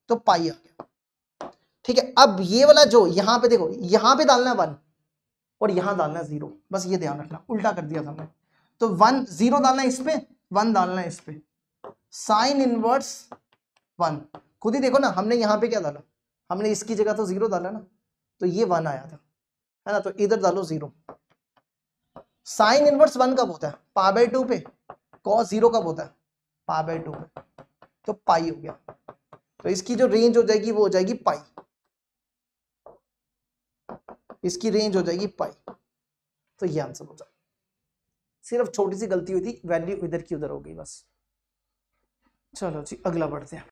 Speaker 1: तो पाई आ गया। ठीक है, अब ये वाला जो यहां पे देखो, यहां पे डालना है 1 और यहां डालना है 0, बस ये ध्यान रखना, उल्टा कर दिया था हमने। तो 1 0 डालना है इस पे, 1 डालना है इस पे, साइन इनवर्स 1, खुद ही देखो ना, हमने यहां पे क्या डाला, हमने इसकी जगह तो 0 डाला ना, तो ये 1 आया था, है ना, तो इधर डालो 0। साइन इनवर्स 1 कब होता है? π/2 पे। cos 0 कब होता है? π/2 पे, तो पाई हो गया, तो इसकी जो रेंज हो जाएगी वो हो जाएगी पाई, इसकी रेंज हो जाएगी पाई, तो ये आंसर हो जाएगा। सिर्फ छोटी सी गलती हुई थी, वैल्यू इधर की उधर हो गई बस। चलो जी अगला बढ़ते हैं।